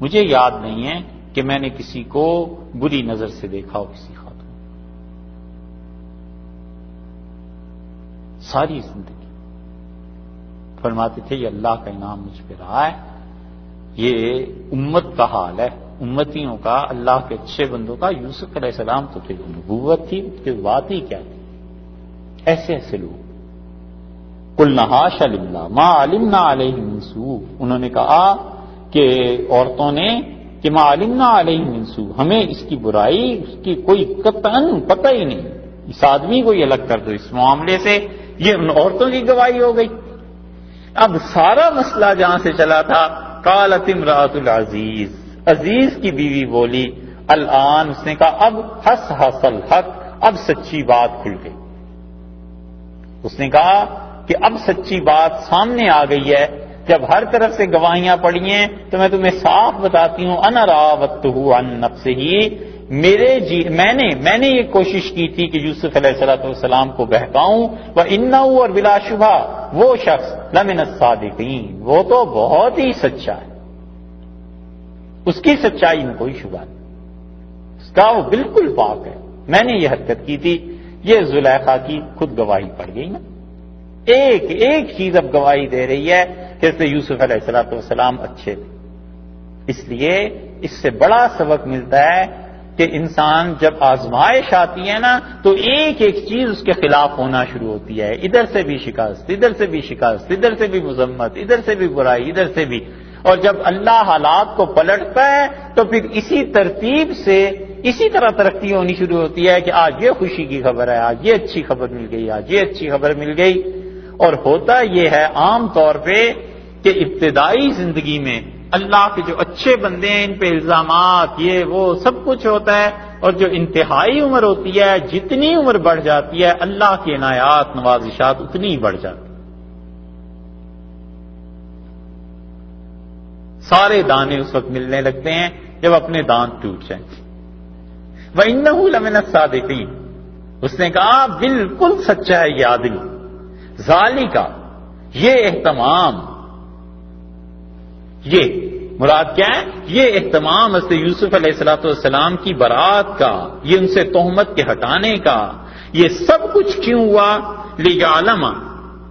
مجھے یاد نہیں ہے کہ میں نے کسی کو بری نظر سے دیکھا ہو، کسی خاتون، ساری زندگی فرماتے تھے یہ اللہ کا انعام مجھ پہ رہا ہے، یہ امت کا حال ہے، امتیوں کا، اللہ کے اچھے بندوں کا۔ یوسف علیہ السلام تو پھر نبوت تھی، اس کی بات ہی کیا تھی، ایسے ایسے لوگ، قلنا حاشا للہ ما علمنا علیہ من سوء، انہوں نے کہا کہ عورتوں نے کہ ما علمنا علیہ من سوء، ہمیں اس کی برائی، اس کی کوئی قطعاً پتہ ہی نہیں، اس آدمی کو یہ الگ کر دو اس معاملے سے، یہ ان عورتوں کی گواہی ہو گئی۔ اب سارا مسئلہ جہاں سے چلا تھا، قالت امرأۃ العزیز، عزیز کی بیوی بولی، الآن، اس نے کہا اب حس الحق، اب سچی بات کھل گئی، اس نے کہا کہ اب سچی بات سامنے آ گئی ہے، جب ہر طرف سے گواہیاں پڑی ہیں تو میں تمہیں صاف بتاتی ہوں، انا راودتہ عن نفسہ، میں نے یہ کوشش کی تھی کہ یوسف علیہ السلام کو بہکاؤں، وانہ، اور بلا شبہ وہ شخص لمن الصادقین، وہ تو بہت ہی سچا ہے، اس کی سچائی میں کوئی شبہ نہیں، اس کا وہ بالکل پاک ہے، میں نے یہ حرکت کی تھی۔ یہ زلیخا کی خود گواہی پڑ گئی نا، ایک چیز اب گواہی دے رہی ہے کہ یوسف علیہ السلام اچھے تھے۔ اس لیے اس سے بڑا سبق ملتا ہے کہ انسان جب آزمائش آتی ہے نا تو ایک چیز اس کے خلاف ہونا شروع ہوتی ہے، ادھر سے بھی شکست، ادھر سے بھی شکست، ادھر سے بھی مذمت، ادھر سے بھی برائی، ادھر سے بھی، اور جب اللہ حالات کو پلٹتا ہے تو پھر اسی ترتیب سے اسی طرح ترقی ہونی شروع ہوتی ہے کہ آج یہ خوشی کی خبر ہے، آج یہ اچھی خبر مل گئی، آج یہ اچھی خبر مل گئی۔ اور ہوتا یہ ہے عام طور پہ کہ ابتدائی زندگی میں اللہ کے جو اچھے بندے ہیں ان پہ الزامات، یہ وہ سب کچھ ہوتا ہے، اور جو انتہائی عمر ہوتی ہے، جتنی عمر بڑھ جاتی ہے اللہ کی عنایات نوازشات اتنی ہی بڑھ جاتی، سارے دانے اس وقت ملنے لگتے ہیں جب اپنے دانت ٹوٹ جائیں۔ وَإِنَّهُ لَمِنَ الصَّادِقِينَ، اس نے کہا بالکل سچا ہے یہ آدمی، ذالکا، یہ اہتمام، یہ مراد کیا ہے، یہ اہتمام حضرت یوسف علیہ السلام کی برات کا، یہ ان سے تہمت کے ہٹانے کا، یہ سب کچھ کیوں ہوا، لیعلم،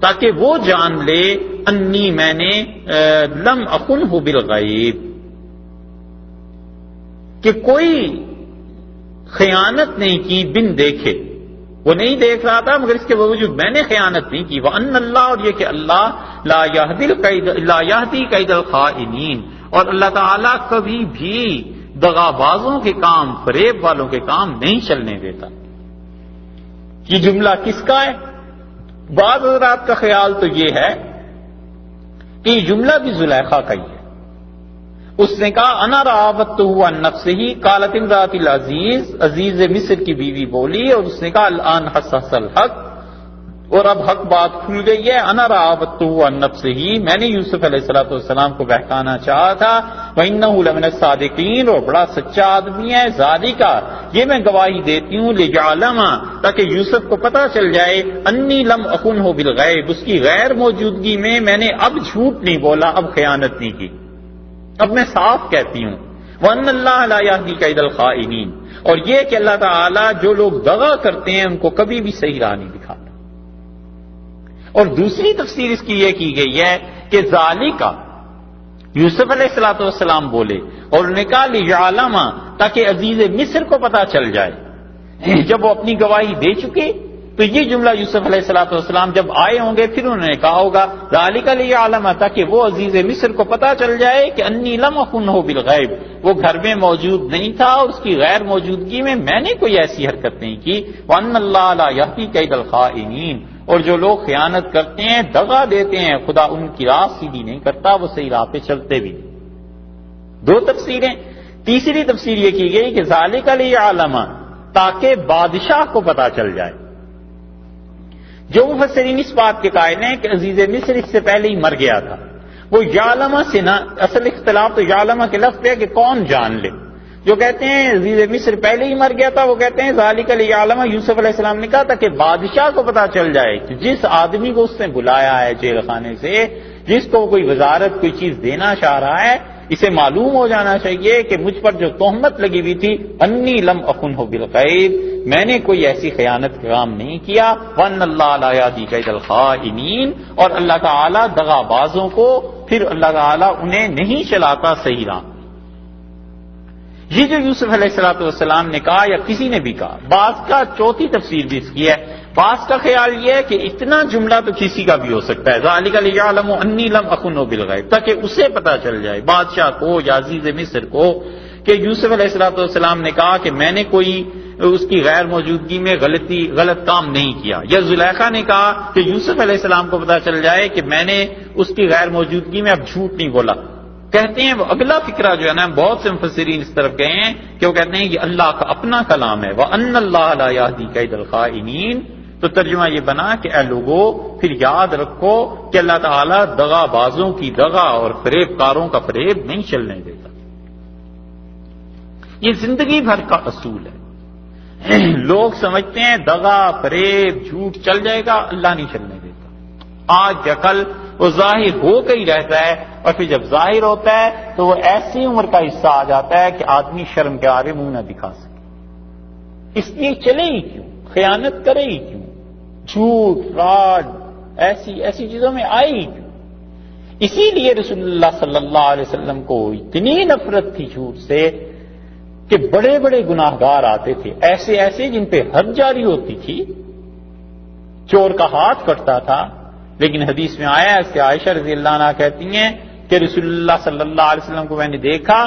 تاکہ وہ جان لے، انی، میں نے، لم اخنہ بالغیب، کہ کوئی خیانت نہیں کی بن دیکھے، وہ نہیں دیکھ رہا تھا مگر اس کے باوجود میں نے خیانت نہیں کی، وَأَنَّ اللَّهَ، اور یہ کہ اللہ لا يَهْدِي كَيْدَ الْخَائِنِينَ، اور اللہ تعالیٰ کبھی بھی دغا بازوں کے کام، فریب والوں کے کام نہیں چلنے دیتا۔ یہ جملہ کس کا ہے؟ بعض حضرات کا خیال تو یہ ہے کہ یہ جملہ بھی زلیخا کا ہی ہے۔ اس نے کہا انا راودتہ عن نفسہ، قالت امرأۃ العزیز، عزیز مصر کی بیوی بولی، اور اس نے کہا الآن حس الحق، اور اب حق بات کھل گئی ہے، انا راودتہ عن نفسہ، میں نے یوسف علیہ السلام کو بہکانا چاہا تھا، وانہ لمن الصادقین، اور بڑا سچا آدمی ہے، ذالکا، یہ میں گواہی دیتی ہوں، لیعلم، تاکہ یوسف کو پتہ چل جائے، انی لم اخنہ بالغیب، اس کی غیر موجودگی میں نے اب جھوٹ نہیں بولا، اب خیانت نہیں کی، اب میں صاف کہتی ہوں، وَأَنَّ اللَّهَ لَا يَهْدِي كَيْدَ الْخَائِنِينَ، اور یہ کہ اللہ تعالیٰ جو لوگ دغا کرتے ہیں ان کو کبھی بھی صحیح راہ نہیں دکھاتا۔ اور دوسری تفسیر اس کی یہ کی گئی ہے کہ ذالکا، یوسف علیہ السلام بولے اور انہوں نے کہا لیعلم، تاکہ عزیز مصر کو پتہ چل جائے، جب وہ اپنی گواہی دے چکے تو یہ جملہ یوسف علیہ السلام جب آئے ہوں گے پھر انہوں نے کہا ہوگا ذالک لیعلم، تاکہ وہ عزیز مصر کو پتہ چل جائے کہ انی لم اخنہ بالغیب، وہ گھر میں موجود نہیں تھا اور اس کی غیر موجودگی میں نے کوئی ایسی حرکت نہیں کی، وان اللہ لا یہدی کید الخائنین، اور جو لوگ خیانت کرتے ہیں، دغا دیتے ہیں، خدا ان کی راہ سیدھی نہیں کرتا، وہ صحیح راہ پہ چلتے بھی نہیں۔ دو تفسیریں. تیسری تفسیر یہ کی گئی کہ ذالک لیعلم، تاکہ بادشاہ کو پتا چل جائے. جو مفسرین اس بات کے قائل ہیں کہ عزیز مصر اس سے پہلے ہی مر گیا تھا، وہ یعلم سے نہ، اصل اختلاف تو یعلم کے لفظ پہ ہے کہ کون جان لے. جو کہتے ہیں عزیز مصر پہلے ہی مر گیا تھا، وہ کہتے ہیں ذالک لیعلم، یوسف علیہ السلام نے کہا تھا کہ بادشاہ کو پتا چل جائے کہ جس آدمی کو اس نے بلایا ہے جیل خانے سے، جس کو کوئی وزارت کوئی چیز دینا چاہ رہا ہے، اسے معلوم ہو جانا چاہیے کہ مجھ پر جو تہمت لگی ہوئی تھی، انی لم اخنہ بالغیب، میں نے کوئی ایسی خیانت کا کام نہیں کیا، وان اللہ لا یہدی کید الخائنین، اور اللہ تعالی دغا بازوں کو پھر اللہ تعالی انہیں نہیں چلاتا صحیح راہ. یہ جو یوسف علیہ السلام نے کہا یا کسی نے بھی کہا، بعض کا چوتھی تفسیر بھی اس کی ہے، بعض کا خیال یہ ہے کہ اتنا جملہ تو کسی کا بھی ہو سکتا ہے، ذالک لیعلم انی لم اخنہ بالغیب، تاکہ اسے پتا چل جائے بادشاہ کو یا عزیز مصر کو کہ یوسف علیہ السلام نے کہا کہ میں نے کوئی اس کی غیر موجودگی میں غلط کام نہیں کیا، یا زلیخا نے کہا کہ یوسف علیہ السلام کو پتا چل جائے کہ میں نے اس کی غیر موجودگی میں اب جھوٹ نہیں بولا. کہتے ہیں وہ اگلا فکرہ جو ہے نا، بہت سے مفسرین اس طرف گئے ہیں کہ وہ کہتے ہیں کہ اللہ کا اپنا کلام ہے، وَأَنَّ اللَّهَ لَا يَهْدِي كَيْدَ الْخَائِنِينَ. تو ترجمہ یہ بنا کہ اے لوگوں پھر یاد رکھو کہ اللہ تعالیٰ دغا بازوں کی دغا اور فریب کاروں کا فریب نہیں چلنے دیتا. یہ زندگی بھر کا اصول ہے. لوگ سمجھتے ہیں دغا فریب جھوٹ چل جائے گا، اللہ نہیں چلنے دیتا. آج یا کل وہ ظاہر ہو کے ہی رہتا ہے، اور پھر جب ظاہر ہوتا ہے تو وہ ایسی عمر کا حصہ آ جاتا ہے کہ آدمی شرم کے آگے منہ نہ دکھا سکے. اس لیے چلے ہی کیوں، خیانت کرے ہی کیوں، جھوٹ فراڈ ایسی چیزوں میں آئے ہی کیوں. اسی لیے رسول اللہ صلی اللہ علیہ وسلم کو اتنی نفرت تھی جھوٹ سے کہ بڑے بڑے گناہ گار آتے تھے، ایسے جن پہ حد جاری ہوتی تھی. چور کا ہاتھ کٹتا تھا، لیکن حدیث میں آیا ہے کہ عائشہ رضی اللہ عنہا کہتی ہیں کہ رسول اللہ صلی اللہ علیہ وسلم کو میں نے دیکھا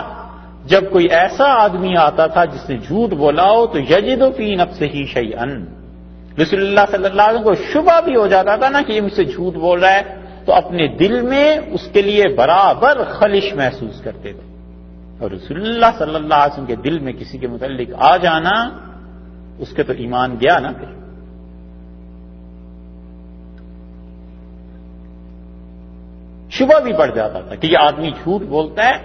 جب کوئی ایسا آدمی آتا تھا جس نے جھوٹ بولا ہو تو یجد فی نفسہ شیئا، رسول اللہ صلی اللہ علیہ وسلم کو شبہ بھی ہو جاتا تھا نا کہ یہ مجھ سے جھوٹ بول رہا ہے، تو اپنے دل میں اس کے لیے برابر خلش محسوس کرتے تھے. اور رسول اللہ صلی اللہ علیہ وسلم کے دل میں کسی کے متعلق آ جانا، اس کے تو ایمان گیا نا. پھر شبہ بھی پڑ جاتا تھا کہ یہ آدمی جھوٹ بولتا ہے،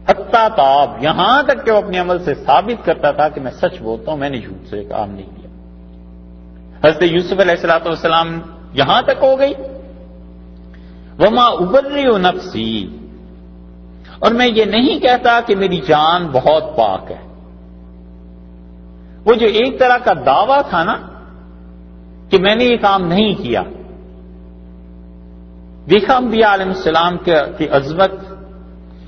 حتیٰ تاب، یہاں تک کہ وہ اپنے عمل سے ثابت کرتا تھا کہ میں سچ بولتا ہوں، میں نے جھوٹ سے کام نہیں کیا. حضرت یوسف علیہ السلام یہاں تک ہو گئی، وما ابرئ نفسی، اور میں یہ نہیں کہتا کہ میری جان بہت پاک ہے. وہ جو ایک طرح کا دعویٰ تھا نا کہ میں نے یہ کام نہیں کیا، دیکھا انبیاء علیہ السلام کی عظمت،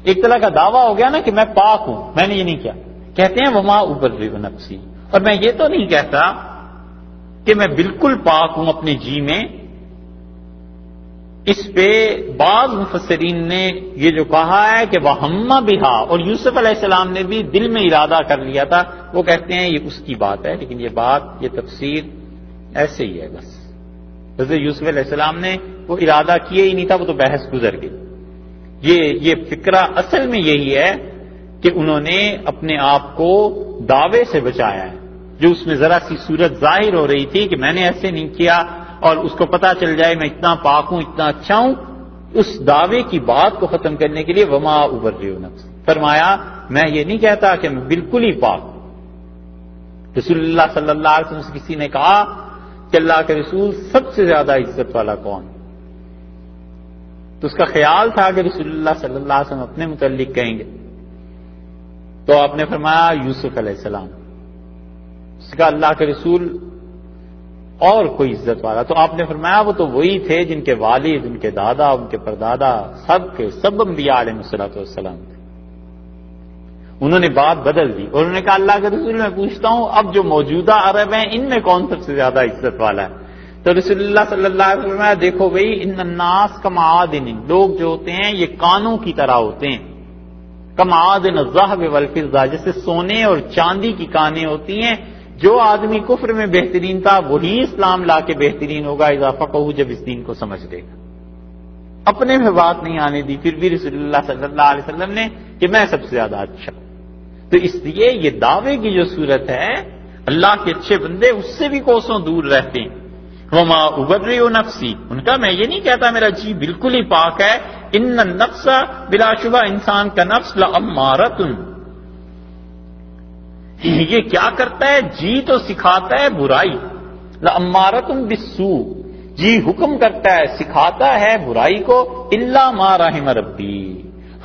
ایک طرح کا دعویٰ ہو گیا نا کہ میں پاک ہوں، میں نے یہ نہیں کیا. کہتے ہیں وما ابرئ نفسی، اور میں یہ تو نہیں کہتا کہ میں بالکل پاک ہوں اپنے جی میں. اس پہ بعض مفسرین نے یہ جو کہا ہے کہ وَهَمَّ بِهَا، اور یوسف علیہ السلام نے بھی دل میں ارادہ کر لیا تھا، وہ کہتے ہیں یہ اس کی بات ہے، لیکن یہ تفسیر ایسے ہی ہے. بس حضرت یوسف علیہ السلام نے وہ ارادہ کیا ہی نہیں تھا، وہ تو بحث گزر گئی. یہ فکرہ اصل میں یہی ہے کہ انہوں نے اپنے آپ کو دعوے سے بچایا ہے، جو اس میں ذرا سی صورت ظاہر ہو رہی تھی کہ میں نے ایسے نہیں کیا، اور اس کو پتا چل جائے میں اتنا پاک ہوں، اتنا اچھا ہوں. اس دعوے کی بات کو ختم کرنے کے لیے وما ابرئ نفسی، فرمایا میں یہ نہیں کہتا کہ میں بالکل ہی پاک ہوں. رسول اللہ صلی اللہ علیہ وسلم سے کسی نے کہا کہ اللہ کے رسول سب سے زیادہ عزت والا کون؟ تو اس کا خیال تھا کہ رسول اللہ صلی اللہ علیہ وسلم اپنے متعلق کہیں گے، تو آپ نے فرمایا یوسف علیہ السلام. اس کا اللہ کے رسول اور کوئی عزت والا؟ تو آپ نے فرمایا وہ تو وہی تھے جن کے والد، ان کے دادا، ان کے پردادا سب انبیاء علیہ السلام تھے. انہوں نے بات بدل دی اور انہوں نے کہا اللہ کے رسول میں پوچھتا ہوں اب جو موجودہ عرب ہیں ان میں کون سب سے زیادہ عزت والا ہے؟ تو رسول اللہ صلی اللہ علیہ وسلم نے دیکھو بھئی ان الناس کمعادن، لوگ جو ہوتے ہیں یہ کانوں کی طرح ہوتے ہیں، کمعادن الذهب والفضہ، جیسے سونے اور چاندی کی کانیں ہوتی ہیں. جو آدمی کفر میں بہترین تھا وہی اسلام لا کے بہترین ہوگا اذا فقہو، جب اس دین کو سمجھ لے گا. اپنے میں بات نہیں آنے دی، پھر بھی رسول اللہ صلی اللہ علیہ وسلم نے کہ میں سب سے زیادہ اچھا. تو اس لیے یہ دعوے کی جو صورت ہے، اللہ کے اچھے بندے اس سے بھی کوسوں دور رہتے ہیں. وما ابرئ نفسی، ان کا میں یہ نہیں کہتا میرا جی بالکل ہی پاک ہے. ان النفس، بلا شبہ انسان کا نفس لامارۃ، یہ کیا کرتا ہے؟ جی تو سکھاتا ہے برائی. لامارۃ بالسوء، جی حکم کرتا ہے، سکھاتا ہے برائی کو. الا ما رحم ربی،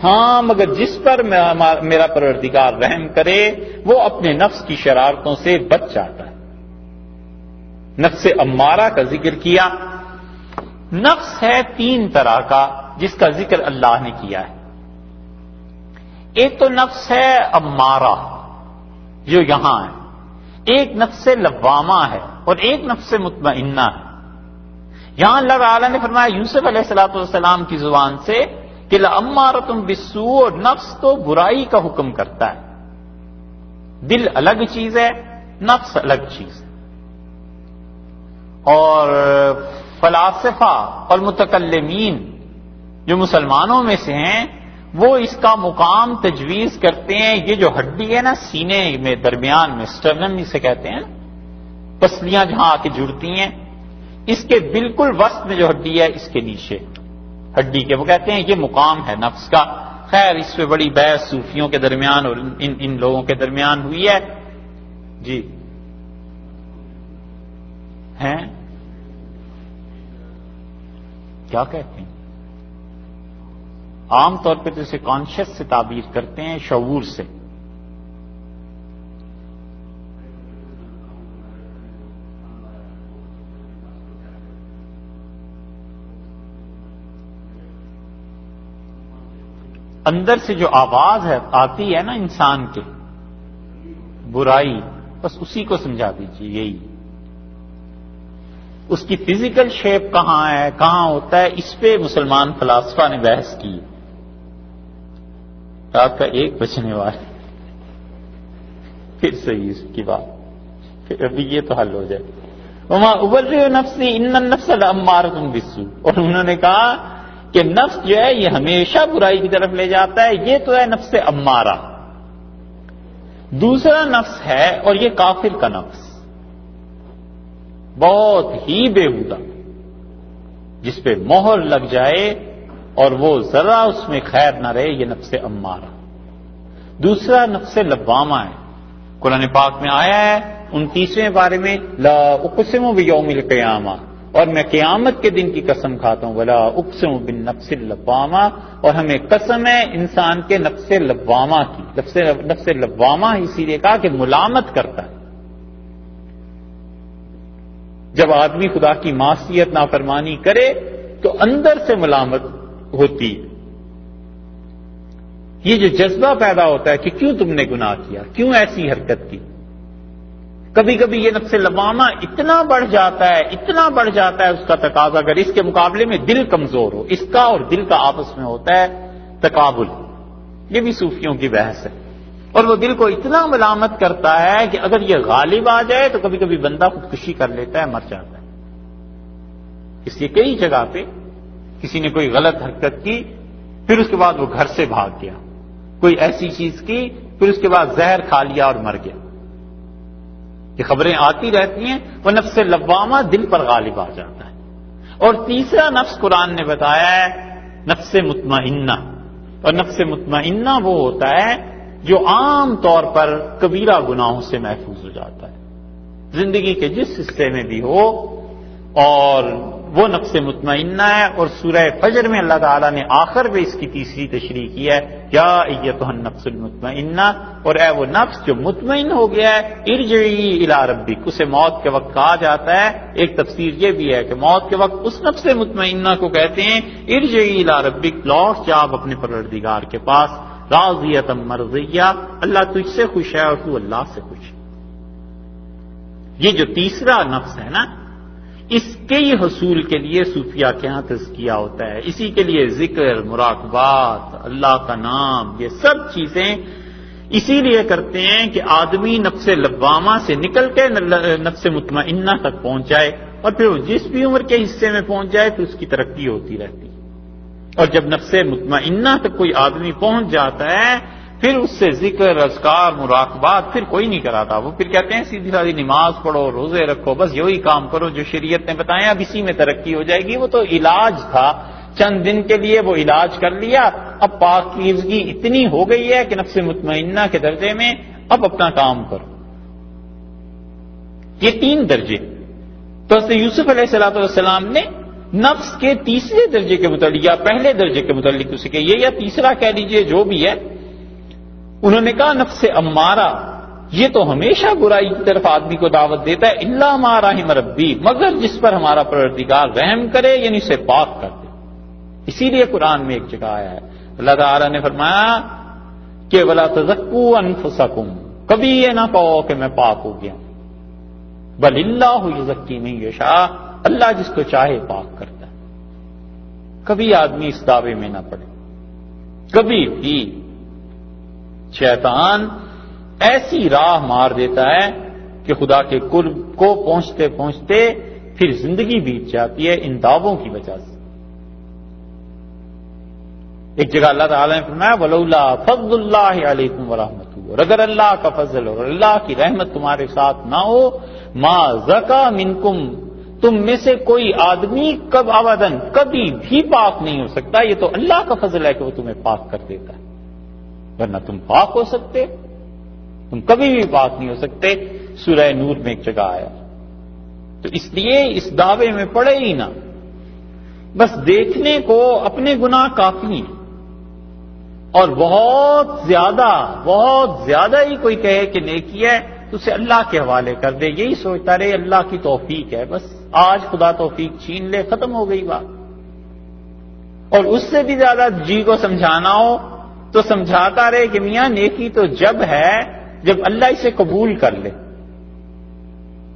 ہاں مگر جس پر میرا پروردگار رحم کرے وہ اپنے نفس کی شرارتوں سے بچ جاتا ہے. نفس امارہ کا ذکر کیا. نفس ہے 3 طرح کا جس کا ذکر اللہ نے کیا ہے. ایک تو نفس ہے امارہ جو یہاں ہے، ایک نفس لوامہ ہے، اور ایک نفس مطمئنہ ہے. یہاں اللہ تعالیٰ نے فرمایا یوسف علیہ السلام کی زبان سے کہ لامارۃ بالسوء، اور نفس تو برائی کا حکم کرتا ہے. دل الگ چیز ہے، نفس الگ چیز ہے. اور فلاسفہ اور متکلمین جو مسلمانوں میں سے ہیں وہ اس کا مقام تجویز کرتے ہیں. یہ جو ہڈی ہے نا سینے میں درمیان میں، اسٹرنم اسے کہتے ہیں، پسلیاں جہاں آ کے جڑتی ہیں، اس کے بالکل وسط میں جو ہڈی ہے اس کے نیچے ہڈی کے، وہ کہتے ہیں یہ مقام ہے نفس کا. خیر اس پہ بڑی بحث صوفیوں کے درمیان اور ان لوگوں کے درمیان ہوئی ہے. جی ہیں کیا کہتے ہیں؟ عام طور پہ تو اسے کانشیس سے تعبیر کرتے ہیں، شعور سے. اندر سے جو آواز ہے آتی ہے نا انسان کے، برائی، بس اسی کو سمجھا دیجیے. یہی اس کی فزیکل شیپ کہاں ہے، کہاں ہوتا ہے، اس پہ مسلمان فلاسفہ نے بحث کی. رات کا 1 بجنے والا پھر صحیح اس کی بات، پھر ابھی یہ تو حل ہو جائے. وما ابرئ نفسی ان النفس لامارۃ بالسوء، اور انہوں نے کہا کہ نفس جو ہے یہ ہمیشہ برائی کی طرف لے جاتا ہے. یہ تو ہے نفس امارہ. دوسرا نفس ہے اور یہ کافر کا نفس، بہت ہی بےہودہ، جس پہ مہر لگ جائے اور وہ ذرا اس میں خیر نہ رہے، یہ نفس امارہ. دوسرا نفس لوامہ ہے. قرآن پاک میں آیا ہے 29ویں پارے میں لا اقسم بیوم القیامہ، اور میں قیامت کے دن کی قسم کھاتا ہوں. ولا اقسم بالنفس اللوامہ، اور ہمیں قسم ہے انسان کے نفس لوامہ کی. نفس لوامہ اسی لیے کہا کہ ملامت کرتا ہے. جب آدمی خدا کی معصیت نافرمانی کرے تو اندر سے ملامت ہوتی ہے. یہ جو جذبہ پیدا ہوتا ہے کہ کیوں تم نے گناہ کیا، کیوں ایسی حرکت کی. کبھی کبھی یہ نفس لوامہ اتنا بڑھ جاتا ہے، اتنا بڑھ جاتا ہے اس کا تقاضا، اگر اس کے مقابلے میں دل کمزور ہو، اس کا اور دل کا آپس میں ہوتا ہے تقابل. یہ بھی صوفیوں کی بحث ہے. اور وہ دل کو اتنا ملامت کرتا ہے کہ اگر یہ غالب آ جائے تو کبھی کبھی بندہ خودکشی کر لیتا ہے، مر جاتا ہے. اس لیے کئی جگہ پہ کسی نے کوئی غلط حرکت کی، پھر اس کے بعد وہ گھر سے بھاگ گیا، کوئی ایسی چیز کی، پھر اس کے بعد زہر کھا لیا اور مر گیا. یہ خبریں آتی رہتی ہیں. وہ نفس لوامہ دل پر غالب آ جاتا ہے. اور تیسرا نفس قرآن نے بتایا ہے نفس مطمئنہ. اور نفس مطمئنہ وہ ہوتا ہے جو عام طور پر کبیرہ گناہوں سے محفوظ ہو جاتا ہے، زندگی کے جس حصے میں بھی ہو، اور وہ نفس مطمئنہ ہے. اور سورہ فجر میں اللہ تعالیٰ نے آخر میں اس کی تیسری تشریح کی ہے، یا ایتھا النفس المطمئنہ، اور اے وہ نفس جو مطمئن ہو گیا ہے، ارجعی الی ربک. اسے موت کے وقت کہا جاتا ہے. ایک تفسیر یہ بھی ہے کہ موت کے وقت اس نفس مطمئنہ کو کہتے ہیں ارجعی الی ربک، لوٹ جا اپنے پروردگار کے پاس، راضیۃ مرضیہ، اللہ تجھ سے خوش ہے اور تو اللہ سے خوش ہے. یہ جو تیسرا نفس ہے نا، اس کے حصول کے لیے صوفیہ کے ہاں تزکیہ ہوتا ہے. اسی کے لیے ذکر، مراقبات، اللہ کا نام، یہ سب چیزیں اسی لیے کرتے ہیں کہ آدمی نفس لوامہ سے نکل کے نفس مطمئنہ تک پہنچ جائے، اور پھر وہ جس بھی عمر کے حصے میں پہنچ جائے تو اس کی ترقی ہوتی رہتی. اور جب نفس مطمئنہ تک کوئی آدمی پہنچ جاتا ہے پھر اس سے ذکر، اذکار، مراقبات پھر کوئی نہیں کراتا. وہ پھر کہتے ہیں سیدھی سادھی نماز پڑھو، روزے رکھو، بس یہی کام کرو جو شریعت نے بتایا، اب اسی میں ترقی ہو جائے گی. وہ تو علاج تھا، چند دن کے لیے وہ علاج کر لیا. اب پاکیزگی اتنی ہو گئی ہے کہ نفس مطمئنہ کے درجے میں اب اپنا کام کرو. یہ 3 درجے تو حضرت یوسف علیہ السلام نے نفس کے تیسرے درجے کے متعلق یا پہلے درجے کے متعلق اسے کہیے یا تیسرا کہہ لیجئے جو بھی ہے، انہوں نے کہا نفس امارہ یہ تو ہمیشہ برائی کی طرف آدمی کو دعوت دیتا ہے، الا ما رحم ربی، مگر جس پر ہمارا پروردگار رحم کرے یعنی اسے پاک کر دے. اسی لیے قرآن میں ایک جگہ آیا ہے اللہ تعالیٰ نے فرمایا کہ ولا تزکوا انفسکم، کبھی یہ نہ کہو کہ میں پاک ہو گیا، بل اللہ یزکی من یشاء، اللہ جس کو چاہے پاک کرتا ہے. کبھی آدمی اس دعوے میں نہ پڑے. کبھی بھی شیطان ایسی راہ مار دیتا ہے کہ خدا کے قرب کو پہنچتے پہنچتے پھر زندگی بیت جاتی ہے ان دعووں کی وجہ سے. ایک جگہ اللہ تعالیٰ نے فرمایا ولولا فضل اللہ علیکم ورحمتہ، اور اگر اللہ کا فضل اور اللہ کی رحمت تمہارے ساتھ نہ ہو، ما زکا منکم، تم میں سے کوئی آدمی ابداً کبھی بھی پاک نہیں ہو سکتا. یہ تو اللہ کا فضل ہے کہ وہ تمہیں پاک کر دیتا ہے، ورنہ تم پاک ہو سکتے؟ تم کبھی بھی پاک نہیں ہو سکتے. سورہ نور میں ایک جگہ آیا. تو اس لیے اس دعوے میں پڑے ہی نہ، بس دیکھنے کو اپنے گناہ کافی ہیں، اور بہت زیادہ ہی کوئی کہے کہ نیکی ہے تو اسے اللہ کے حوالے کر دے، یہی سوچتا رہے اللہ کی توفیق ہے، بس آج خدا توفیق چھین لے، ختم ہو گئی بات. اور اس سے بھی زیادہ جی کو سمجھانا ہو تو سمجھاتا رہے کہ میاں نیکی تو جب ہے جب اللہ اسے قبول کر لے.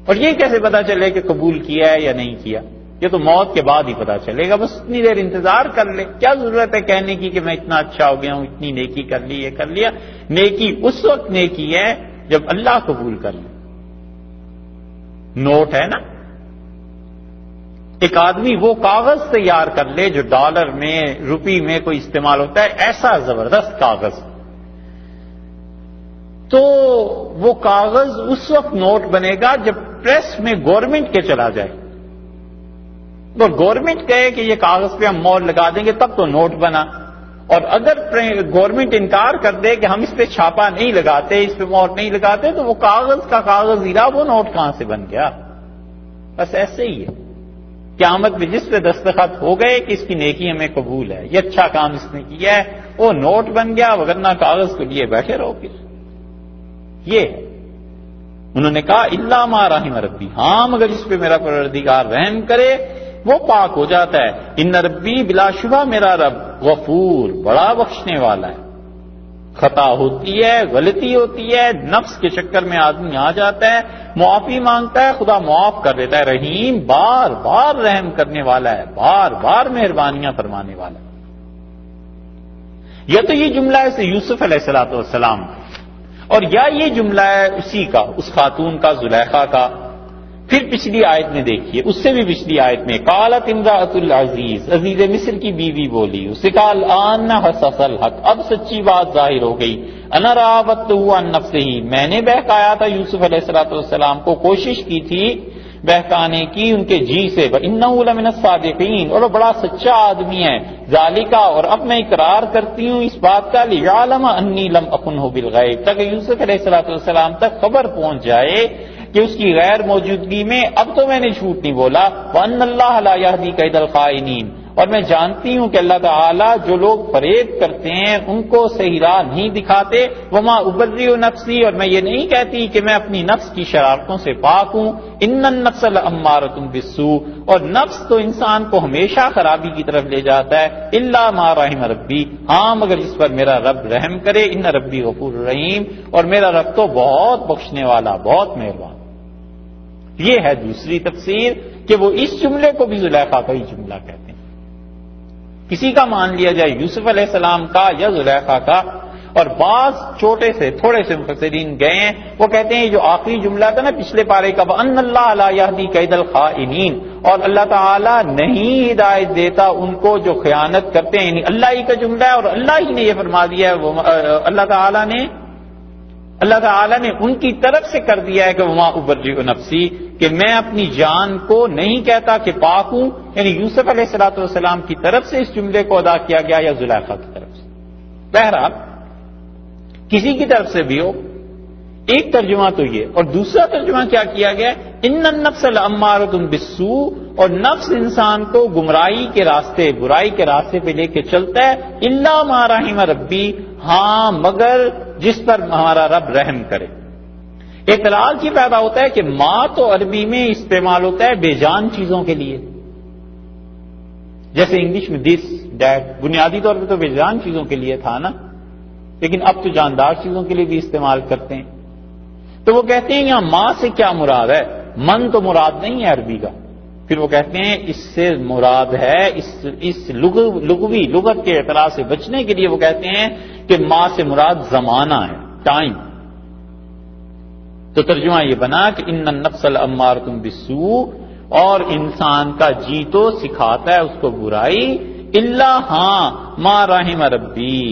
اور یہ کیسے پتا چلے کہ قبول کیا ہے یا نہیں کیا؟ یہ تو موت کے بعد ہی پتا چلے گا. بس اتنی دیر انتظار کر لے. کیا ضرورت ہے کہنے کی کہ میں اتنا اچھا ہو گیا ہوں، اتنی نیکی کر لی، یہ کر لیا. نیکی اس وقت نیکی ہے جب اللہ قبول کر لے. نوٹ ہے نا، ایک آدمی وہ کاغذ تیار کر لے جو ڈالر میں، روپی میں کوئی استعمال ہوتا ہے، ایسا زبردست کاغذ، تو وہ کاغذ اس وقت نوٹ بنے گا جب پریس میں گورنمنٹ کے چلا جائے. اور گورنمنٹ کہے کہ یہ کاغذ پہ ہم مہر لگا دیں گے تب تو نوٹ بنا. اور اگر گورنمنٹ انکار کر دے کہ ہم اس پہ چھاپا نہیں لگاتے، اس پہ مہر نہیں لگاتے، تو وہ کاغذ کا کاغذ ہی رہا، وہ نوٹ کہاں سے بن گیا؟ بس ایسے ہی ہے قیامت میں جس پہ دستخط ہو گئے کہ اس کی نیکی ہمیں قبول ہے، یہ اچھا کام اس نے کیا ہے، وہ نوٹ بن گیا، وگرنہ کاغذ کو لیے بیٹھے رہو. پھر یہ ہے انہوں نے کہا الا ما رحم ربی، ہاں مگر اس پہ میرا پروردگار رحم کرے وہ پاک ہو جاتا ہے. ان ربی بلا شبہ میرا رب غفور، بڑا بخشنے والا ہے. خطا ہوتی ہے، غلطی ہوتی ہے، نفس کے چکر میں آدمی آ جاتا ہے، معافی مانگتا ہے، خدا معاف کر دیتا ہے. رحیم، بار بار رحم کرنے والا ہے، بار بار مہربانیاں فرمانے والا ہے. یا تو یہ جملہ ہے سے یوسف علیہ السلام کا، اور یا یہ جملہ ہے اسی کا، اس خاتون کا، زلیخا کا. پھر پچھلی آیت میں دیکھیے، اس سے بھی پچھلی آیت میں قالت امرأۃ العزیز، عزیز مصر کی بیوی بولی، اسے کہا الآن حصص الحق، اب سچی بات ظاہر ہو گئی. انا راودتہ عن نفسہ، میں نے بہکایا تھا یوسف علیہ السلام کو، کوشش کی تھی بہکانے کی ان کے جی سے. وانہ لمن الصادقین، اور وہ بڑا سچا آدمی ہے. ذالکا، اور اب میں اقرار کرتی ہوں اس بات کا، لیعلم انی لم اخنہ بالغیب، تاکہ یوسف علیہ السلام تک خبر پہنچ جائے کہ اس کی غیر موجودگی میں اب تو میں نے جھوٹ نہیں بولا. وان اللہ لا یہدی کید الخائنین، اور میں جانتی ہوں کہ اللہ تعالیٰ جو لوگ فریب کرتے ہیں ان کو صحیح راہ نہیں دکھاتے. وما ابرئ نفسی، اور میں یہ نہیں کہتی کہ میں اپنی نفس کی شرارتوں سے پاک ہوں. ان النفس لامارۃ بالسوء، اور نفس تو انسان کو ہمیشہ خرابی کی طرف لے جاتا ہے. الا ما رحم ربی، ہاں مگر جس پر میرا رب رحم کرے. ان ربی غفور رحیم، اور میرا رب تو بہت بخشنے والا، بہت مہربان. یہ ہے دوسری تفسیر کہ وہ اس جملے کو بھی زلیخا کا ہی جملہ کہتے ہیں. کسی کا مان لیا جائے یوسف علیہ السلام کا یا زلیخا کا. اور بعض تھوڑے سے مفسرین گئے ہیں، وہ کہتے ہیں جو آخری جملہ تھا نا پچھلے پارے کا، وَأَنَّ اللَّهَ لَا يَهْدِي كَيْدَ الْخَائِنِينَ، اور اللہ تعالیٰ نہیں ہدایت دیتا ان کو جو خیانت کرتے ہیں. یعنی اللہ ہی کا جملہ ہے اور اللہ ہی نے یہ فرما دیا ہے. اللہ تعالیٰ نے ان کی طرف سے کر دیا ہے کہ وما ابرئ نفسی، کہ میں اپنی جان کو نہیں کہتا کہ پاک ہوں. یعنی یوسف علیہ السلام کی طرف سے اس جملے کو ادا کیا گیا یا زلیخا کی طرف سے. بہرحال کسی کی طرف سے بھی ہو، ایک ترجمہ تو یہ، اور دوسرا ترجمہ کیا کیا گیا، ان النفس لامارۃ بالسوء، اور نفس انسان کو گمراہی کے راستے، برائی کے راستے پہ لے کے چلتا ہے، الا ما رحم ربی، ہاں مگر جس پر ہمارا رب رحم کرے. اعتراض یہ پیدا ہوتا ہے کہ ماں تو عربی میں استعمال ہوتا ہے بے جان چیزوں کے لیے، جیسے انگلش میں دس دیٹ، بنیادی طور پہ تو بے جان چیزوں کے لیے تھا نا، لیکن اب تو جاندار چیزوں کے لیے بھی استعمال کرتے ہیں. تو وہ کہتے ہیں یہاں ماں سے کیا مراد ہے، من تو مراد نہیں ہے عربی کا. پھر وہ کہتے ہیں اس سے مراد ہے اس لغت کے اعتراض سے بچنے کے لیے وہ کہتے ہیں کہ ماں سے مراد زمانہ ہے، ٹائم. تو ترجمہ یہ بنا کہ ان النفس لامارۃ بالسوء، اور انسان کا جی تو سکھاتا ہے اس کو برائی، الا ہاں ما رحم ربی،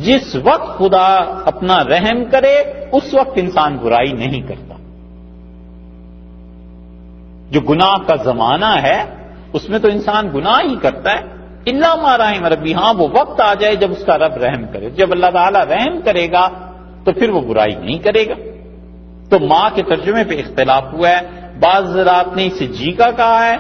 جس وقت خدا اپنا رحم کرے اس وقت انسان برائی نہیں کرتا. جو گناہ کا زمانہ ہے اس میں تو انسان گناہ ہی کرتا ہے. الا ما رحم ربی، ہاں وہ وقت آ جائے جب اس کا رب رحم کرے. جب اللہ تعالیٰ رحم کرے گا تو پھر وہ برائی نہیں کرے گا. تو ماں کے ترجمے پہ اختلاف ہوا ہے. بعض حضرات نے اسے جی کا کہا ہے،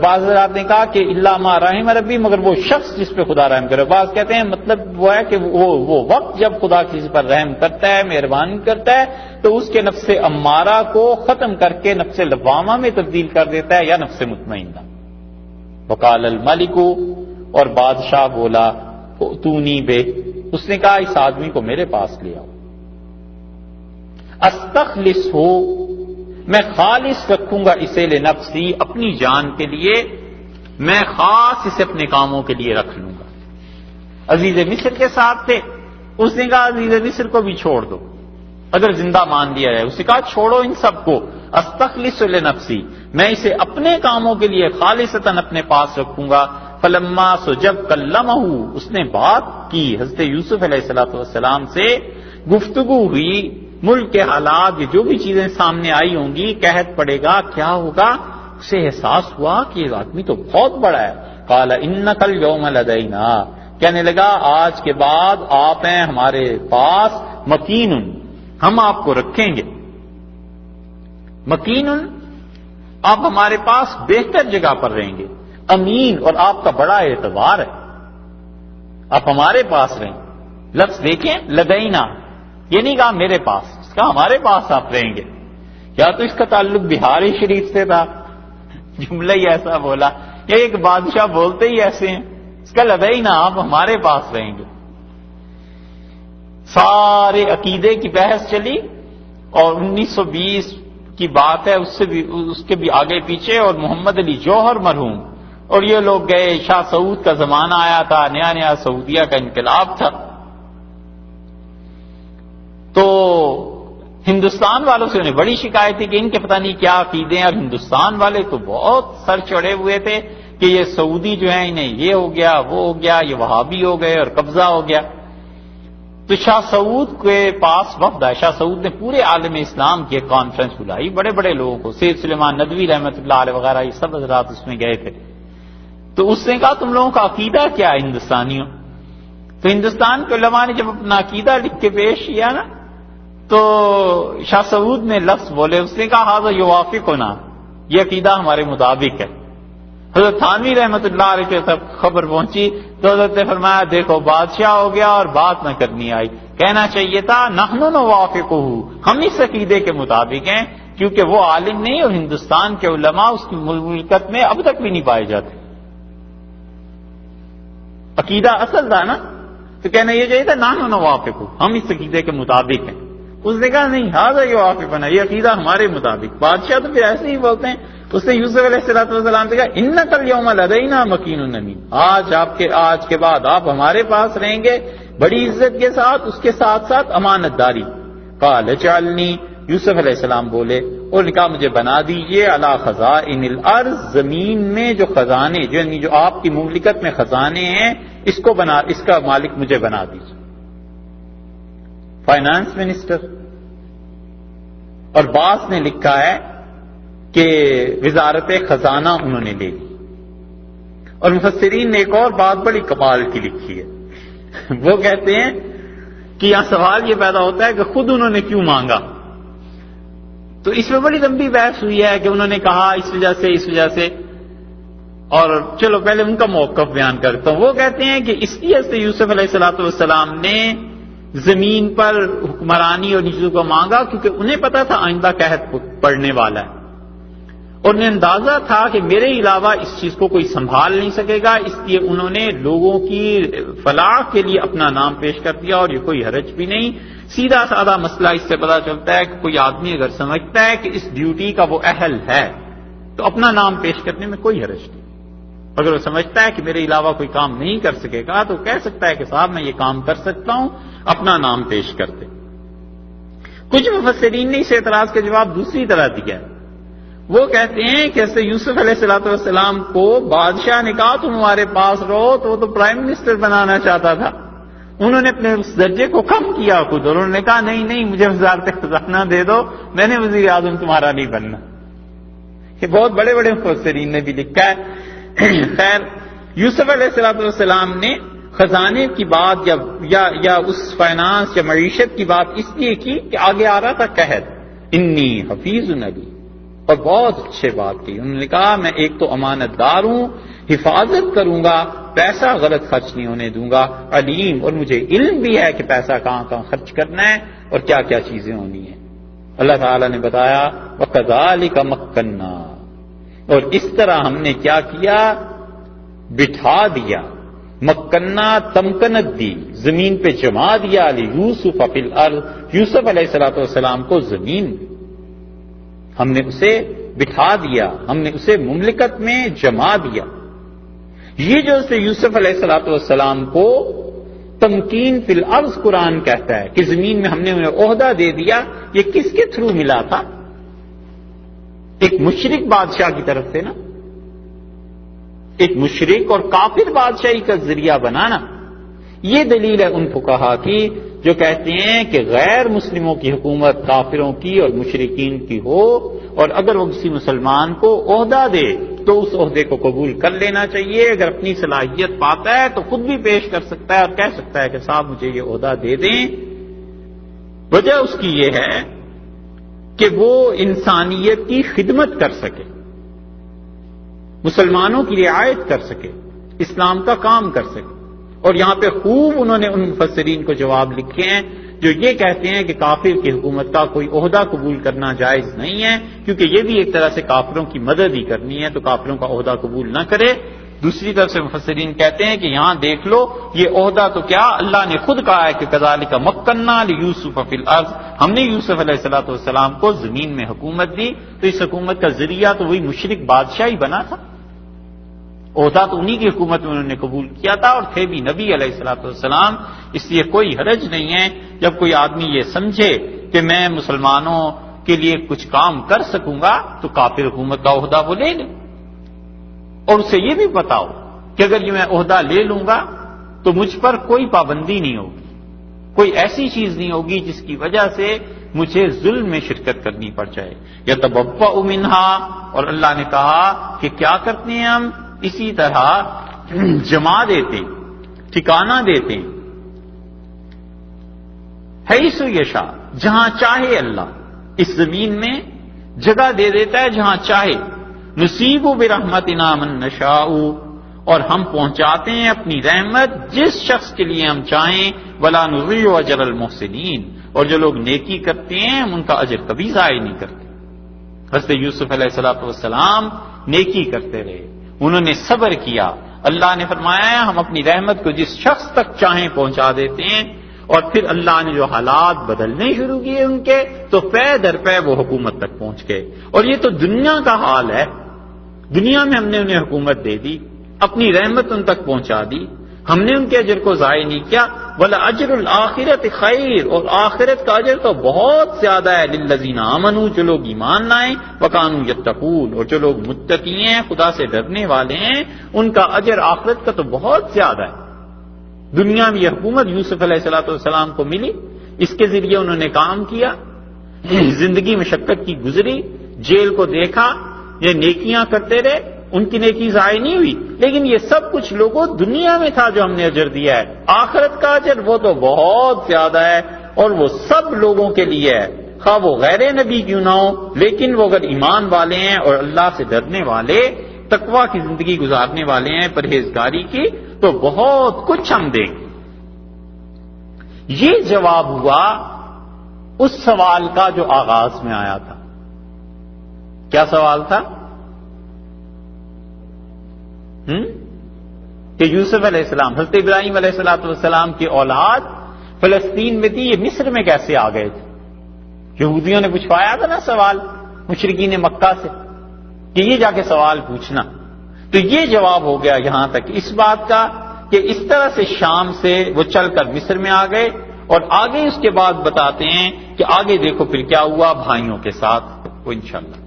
بعض حضرات نے کہا کہ الا ما رحم ربی، مگر وہ شخص جس پہ خدا رحم کرے. بعض کہتے ہیں مطلب وہ ہے کہ وہ وقت جب خدا کسی پر رحم کرتا ہے، مہربانی کرتا ہے، تو اس کے نفس امارہ کو ختم کر کے نفس لوامہ میں تبدیل کر دیتا ہے، یا نفس مطمئنہ. وقال الملک، اور بادشاہ بولا اتونی بے، اس نے کہا اس آدمی کو میرے پاس لے آؤ. استخلص ہو، میں خالص رکھوں گا اسے لنفسی، اپنی جان کے لیے میں خاص اسے اپنے کاموں کے لیے رکھ لوں گا. عزیز مصر کے ساتھ تھے، اس نے کہا عزیز مصر کو بھی چھوڑ دو اگر زندہ مان لیا جائے. اس نے کہا چھوڑو ان سب کو، استخلص لنفسی، میں اسے اپنے کاموں کے لیے خالصتاً اپنے پاس رکھوں گا. فلما، سو جب کلمہ، اس نے بات کی حضرت یوسف علیہ السلام سے، گفتگو ہوئی، ملک کے حالات، یہ جو بھی چیزیں سامنے آئی ہوں گی، قحط پڑے گا، کیا ہوگا، اسے احساس ہوا کہ یہ آدمی تو بہت بڑا ہے. قال انک اليوم لدینا، کہنے لگا آج کے بعد آپ ہیں ہمارے پاس، مکین، ہم آپ کو رکھیں گے. مکین، آپ ہمارے پاس بہتر جگہ پر رہیں گے. امین، اور آپ کا بڑا اعتبار ہے، آپ ہمارے پاس رہیں. لفظ دیکھیں، لدینا، یہ نہیں کہا میرے پاس، اس کا ہمارے پاس آپ رہیں گے. یا تو اس کا تعلق بہاری شریف سے تھا، جملہ ہی ایسا بولا، یا ایک بادشاہ بولتے ہی ایسے ہیں. اس کا لدینا، آپ ہمارے پاس رہیں گے. سارے عقیدے کی بحث چلی، اور 1920 کی بات ہے، اس کے بھی آگے پیچھے، اور محمد علی جوہر مرحوم اور یہ لوگ گئے. شاہ سعود کا زمانہ آیا تھا، نیا نیا سعودیہ کا انقلاب تھا. تو ہندوستان والوں سے انہیں بڑی شکایت تھی کہ ان کے پتہ نہیں کیا عقیدے ہیں، اور ہندوستان والے تو بہت سر چڑھے ہوئے تھے کہ یہ سعودی جو ہیں انہیں یہ ہو گیا، وہ ہو گیا، یہ وہابی ہو گئے اور قبضہ ہو گیا. تو شاہ سعود کے پاس وفد آیا. شاہ سعود نے پورے عالم اسلام کی ایک کانفرنس بلائی، بڑے بڑے لوگوں کو، سید سلیمان ندوی رحمۃ اللہ علیہ وغیرہ، یہ سب حضرات اس میں گئے تھے. تو اس نے کہا تم لوگوں کا عقیدہ کیا ہے ہندوستانیوں؟ تو ہندوستان کے علماء نے جب اپنا عقیدہ لکھ کے پیش کیا نا، تو شاہ سعود نے لفظ بولے، اس نے کہا ھذا یوافقنا، یہ عقیدہ ہمارے مطابق ہے. حضرت تھانوی رحمۃ اللہ علیہ کی طرف خبر پہنچی تو حضرت نے فرمایا دیکھو بادشاہ ہو گیا اور بات نہ کرنی آئی، کہنا چاہیے تھا نحن نوافقہ، ہم اس عقیدے کے مطابق ہیں، کیونکہ وہ عالم نہیں اور ہندوستان کے علماء اس کی ملکت میں اب تک بھی نہیں پائے جاتے. عقیدہ اصل تھا نا، تو کہنا یہ چاہیے تھا نحن نوافقہ، ہم اس عقیدے کے مطابق ہیں. اس نے کہا نہیں، ھذا یوافقنا، یہ عقیدہ ہمارے مطابق. بادشاہ تو پھر ایسے ہی بولتے ہیں. اس نے یوسف علیہ السلام سے کہا انک الیوم لدینا مکین امین، آج کے بعد آپ ہمارے پاس رہیں گے بڑی عزت کے ساتھ، اس کے ساتھ ساتھ امانت داری. قال اجعلنی، یوسف علیہ السلام بولے اور نے کہا مجھے بنا دیجئے علی خزائن الارض، زمین میں جو خزانے جو آپ کی مملکت میں خزانے ہیں اس کا مالک مجھے بنا دیجئے. Finance minister. اور بعض نے لکھا ہے کہ وزارت خزانہ انہوں نے لے لی. اور مفسرین نے ایک اور بات بڑی کمال کی لکھی ہے. وہ کہتے ہیں کہ یہاں سوال یہ پیدا ہوتا ہے کہ خود انہوں نے کیوں مانگا. تو اس میں بڑی لمبی بحث ہوئی ہے کہ انہوں نے کہا اس وجہ سے. اور چلو پہلے ان کا موقف بیان کرتا ہوں. وہ کہتے ہیں کہ اس لیے سے یوسف علیہ السلام نے زمین پر حکمرانی اور چیزوں کو مانگا کیونکہ انہیں پتا تھا آئندہ قحط پڑنے والا ہے، اور انہیں اندازہ تھا کہ میرے علاوہ اس چیز کو کوئی سنبھال نہیں سکے گا. اس لیے انہوں نے لوگوں کی فلاح کے لیے اپنا نام پیش کر دیا. اور یہ کوئی حرج بھی نہیں، سیدھا سادہ مسئلہ اس سے پتا چلتا ہے کہ کوئی آدمی اگر سمجھتا ہے کہ اس ڈیوٹی کا وہ اہل ہے تو اپنا نام پیش کرنے میں کوئی حرج نہیں. اگر وہ سمجھتا ہے کہ میرے علاوہ کوئی کام نہیں کر سکے گا تو کہہ سکتا ہے کہ صاحب میں یہ کام کر سکتا ہوں، اپنا نام پیش کرتے. کچھ مفسرین نے اس اعتراض کا جواب دوسری طرح دیا ہے. وہ کہتے ہیں کہ ایسے یوسف علیہ السلام کو بادشاہ نے کہا تم ہمارے پاس رہو تو وہ تو پرائم منسٹر بنانا چاہتا تھا. انہوں نے اپنے اس درجے کو کم کیا خود، اور انہوں نے کہا نہیں مجھے وزارت خزانہ دے دو، میں نے وزیر اعظم تمہارا نہیں بننا. یہ بہت بڑے بڑے مفسرین نے بھی لکھا ہے. خیر، یوسف علیہ السلام نے خزانے کی بات یا اس فائنانس یا معیشت کی بات اس لیے کی کہ آگے آ رہا تھا قحط. انی حفیظ نبی، اور بہت اچھے بات کی. انہوں نے کہا میں ایک تو امانت دار ہوں، حفاظت کروں گا، پیسہ غلط خرچ نہیں ہونے دوں گا. علیم، اور مجھے علم بھی ہے کہ پیسہ کہاں کہاں خرچ کرنا ہے اور کیا کیا چیزیں ہونی ہیں. اللہ تعالیٰ نے بتایا وَكَذَلِكَ مَكَّنَّا، اور اس طرح ہم نے کیا کیا، بٹھا دیا. مکنا تمکنت دی، زمین پہ جما دیا. یوسف فی الارض، یوسف علیہ السلام کو زمین ہم نے اسے بٹھا دیا، ہم نے اسے مملکت میں جما دیا. یہ جو سے یوسف علیہ السلام کو تمکین فی الارض قرآن کہتا ہے کہ زمین میں ہم نے انہیں عہدہ دے دیا، یہ کس کے تھرو ملا تھا؟ ایک مشرک بادشاہ کی طرف سے نا، ایک مشرک اور کافر بادشاہی کا ذریعہ بنانا. یہ دلیل ہے ان فقہا کی جو کہتے ہیں کہ غیر مسلموں کی حکومت کافروں کی اور مشرکین کی ہو، اور اگر وہ کسی مسلمان کو عہدہ دے تو اس عہدے کو قبول کر لینا چاہیے. اگر اپنی صلاحیت پاتا ہے تو خود بھی پیش کر سکتا ہے اور کہہ سکتا ہے کہ صاحب مجھے یہ عہدہ دے دیں. وجہ اس کی یہ ہے کہ وہ انسانیت کی خدمت کر سکے، مسلمانوں کی رعایت کر سکے، اسلام کا کام کر سکے. اور یہاں پہ خوب انہوں نے ان مفسرین کو جواب لکھے ہیں جو یہ کہتے ہیں کہ کافر کی حکومت کا کوئی عہدہ قبول کرنا جائز نہیں ہے، کیونکہ یہ بھی ایک طرح سے کافروں کی مدد ہی کرنی ہے، تو کافروں کا عہدہ قبول نہ کرے. دوسری طرف سے مفسرین کہتے ہیں کہ یہاں دیکھ لو، یہ عہدہ تو کیا اللہ نے خود کہا ہے کہ کذالک مکنا لیوسف فی الارض، ہم نے یوسف علیہ السلام کو زمین میں حکومت دی. تو اس حکومت کا ذریعہ تو وہی مشرک بادشاہ ہی بنا تھا. عہدہ تو انہی کی حکومت میں انہوں نے قبول کیا تھا، اور تھے بھی نبی علیہ السلام. اس لیے کوئی حرج نہیں ہے جب کوئی آدمی یہ سمجھے کہ میں مسلمانوں کے لیے کچھ کام کر سکوں گا تو کافر حکومت کا عہدہ وہ لے لے. اور اسے یہ بھی پتا ہو کہ اگر یہ میں عہدہ لے لوں گا تو مجھ پر کوئی پابندی نہیں ہوگی، کوئی ایسی چیز نہیں ہوگی جس کی وجہ سے مجھے ظلم میں شرکت کرنی پڑ جائے. یتبوأ منہا، اور اللہ نے کہا کہ کیا کرتے ہیں ہم اسی طرح جما دیتے، ٹھکانہ دیتے ہیں. حیث یشاء، جہاں چاہے اللہ اس زمین میں جگہ دے دیتا ہے جہاں چاہے. نصیب برحمتنا من نشاء، اور ہم پہنچاتے ہیں اپنی رحمت جس شخص کے لیے ہم چاہیں. ولا نضيع اجر المحسنین، اور جو لوگ نیکی کرتے ہیں ہم ان کا اجر کبھی ضائع نہیں کرتے. حضرت یوسف علیہ السلام نیکی کرتے رہے، انہوں نے صبر کیا. اللہ نے فرمایا ہم اپنی رحمت کو جس شخص تک چاہیں پہنچا دیتے ہیں. اور پھر اللہ نے جو حالات بدلنے شروع کیے ان کے، تو پے در پے وہ حکومت تک پہنچ گئے. اور یہ تو دنیا کا حال ہے، دنیا میں ہم نے انہیں حکومت دے دی، اپنی رحمت ان تک پہنچا دی. ہم نے ان کے اجر کو ضائع نہیں کیا. وَلَأَجْرُ الْآخِرَةِ خَيْرٌ، اور آخرت کا اجر تو بہت زیادہ ہے. لِلَّذِينَ آمَنُوا، جو لوگ ایمان لائیں. وَكَانُوا يَتَّقُونَ، اور جو لوگ متقی ہیں، خدا سے ڈرنے والے ہیں، ان کا اجر آخرت کا تو بہت زیادہ ہے. دنیا میں یہ حکومت یوسف علیہ السلام کو ملی، اس کے ذریعے انہوں نے کام کیا، زندگی مشقت کی گزری، جیل کو دیکھا، یہ نیکیاں کرتے رہے، ان کی نیکی ضائع نہیں ہوئی. لیکن یہ سب کچھ لوگوں دنیا میں تھا جو ہم نے اجر دیا ہے. آخرت کا اجر وہ تو بہت زیادہ ہے، اور وہ سب لوگوں کے لیے ہے، خواہ وہ غیر نبی کیوں نہ ہو، لیکن وہ اگر ایمان والے ہیں اور اللہ سے ڈرنے والے، تقویٰ کی زندگی گزارنے والے ہیں، پرہیزگاری کی، تو بہت کچھ ہم دیں گے. یہ جواب ہوا اس سوال کا جو آغاز میں آیا تھا. کیا سوال تھا؟ کہ یوسف علیہ السلام، حضرت ابراہیم علیہ السلام کی اولاد فلسطین میں تھی، یہ مصر میں کیسے آ گئے تھے؟ یہودیوں نے پوچھوایا تھا نا سوال مشرکین مکہ سے کہ یہ جا کے سوال پوچھنا. تو یہ جواب ہو گیا یہاں تک اس بات کا کہ اس طرح سے شام سے وہ چل کر مصر میں آ گئے، اور آگے اس کے بعد بتاتے ہیں کہ آگے دیکھو پھر کیا ہوا بھائیوں کے ساتھ. وہ انشاءاللہ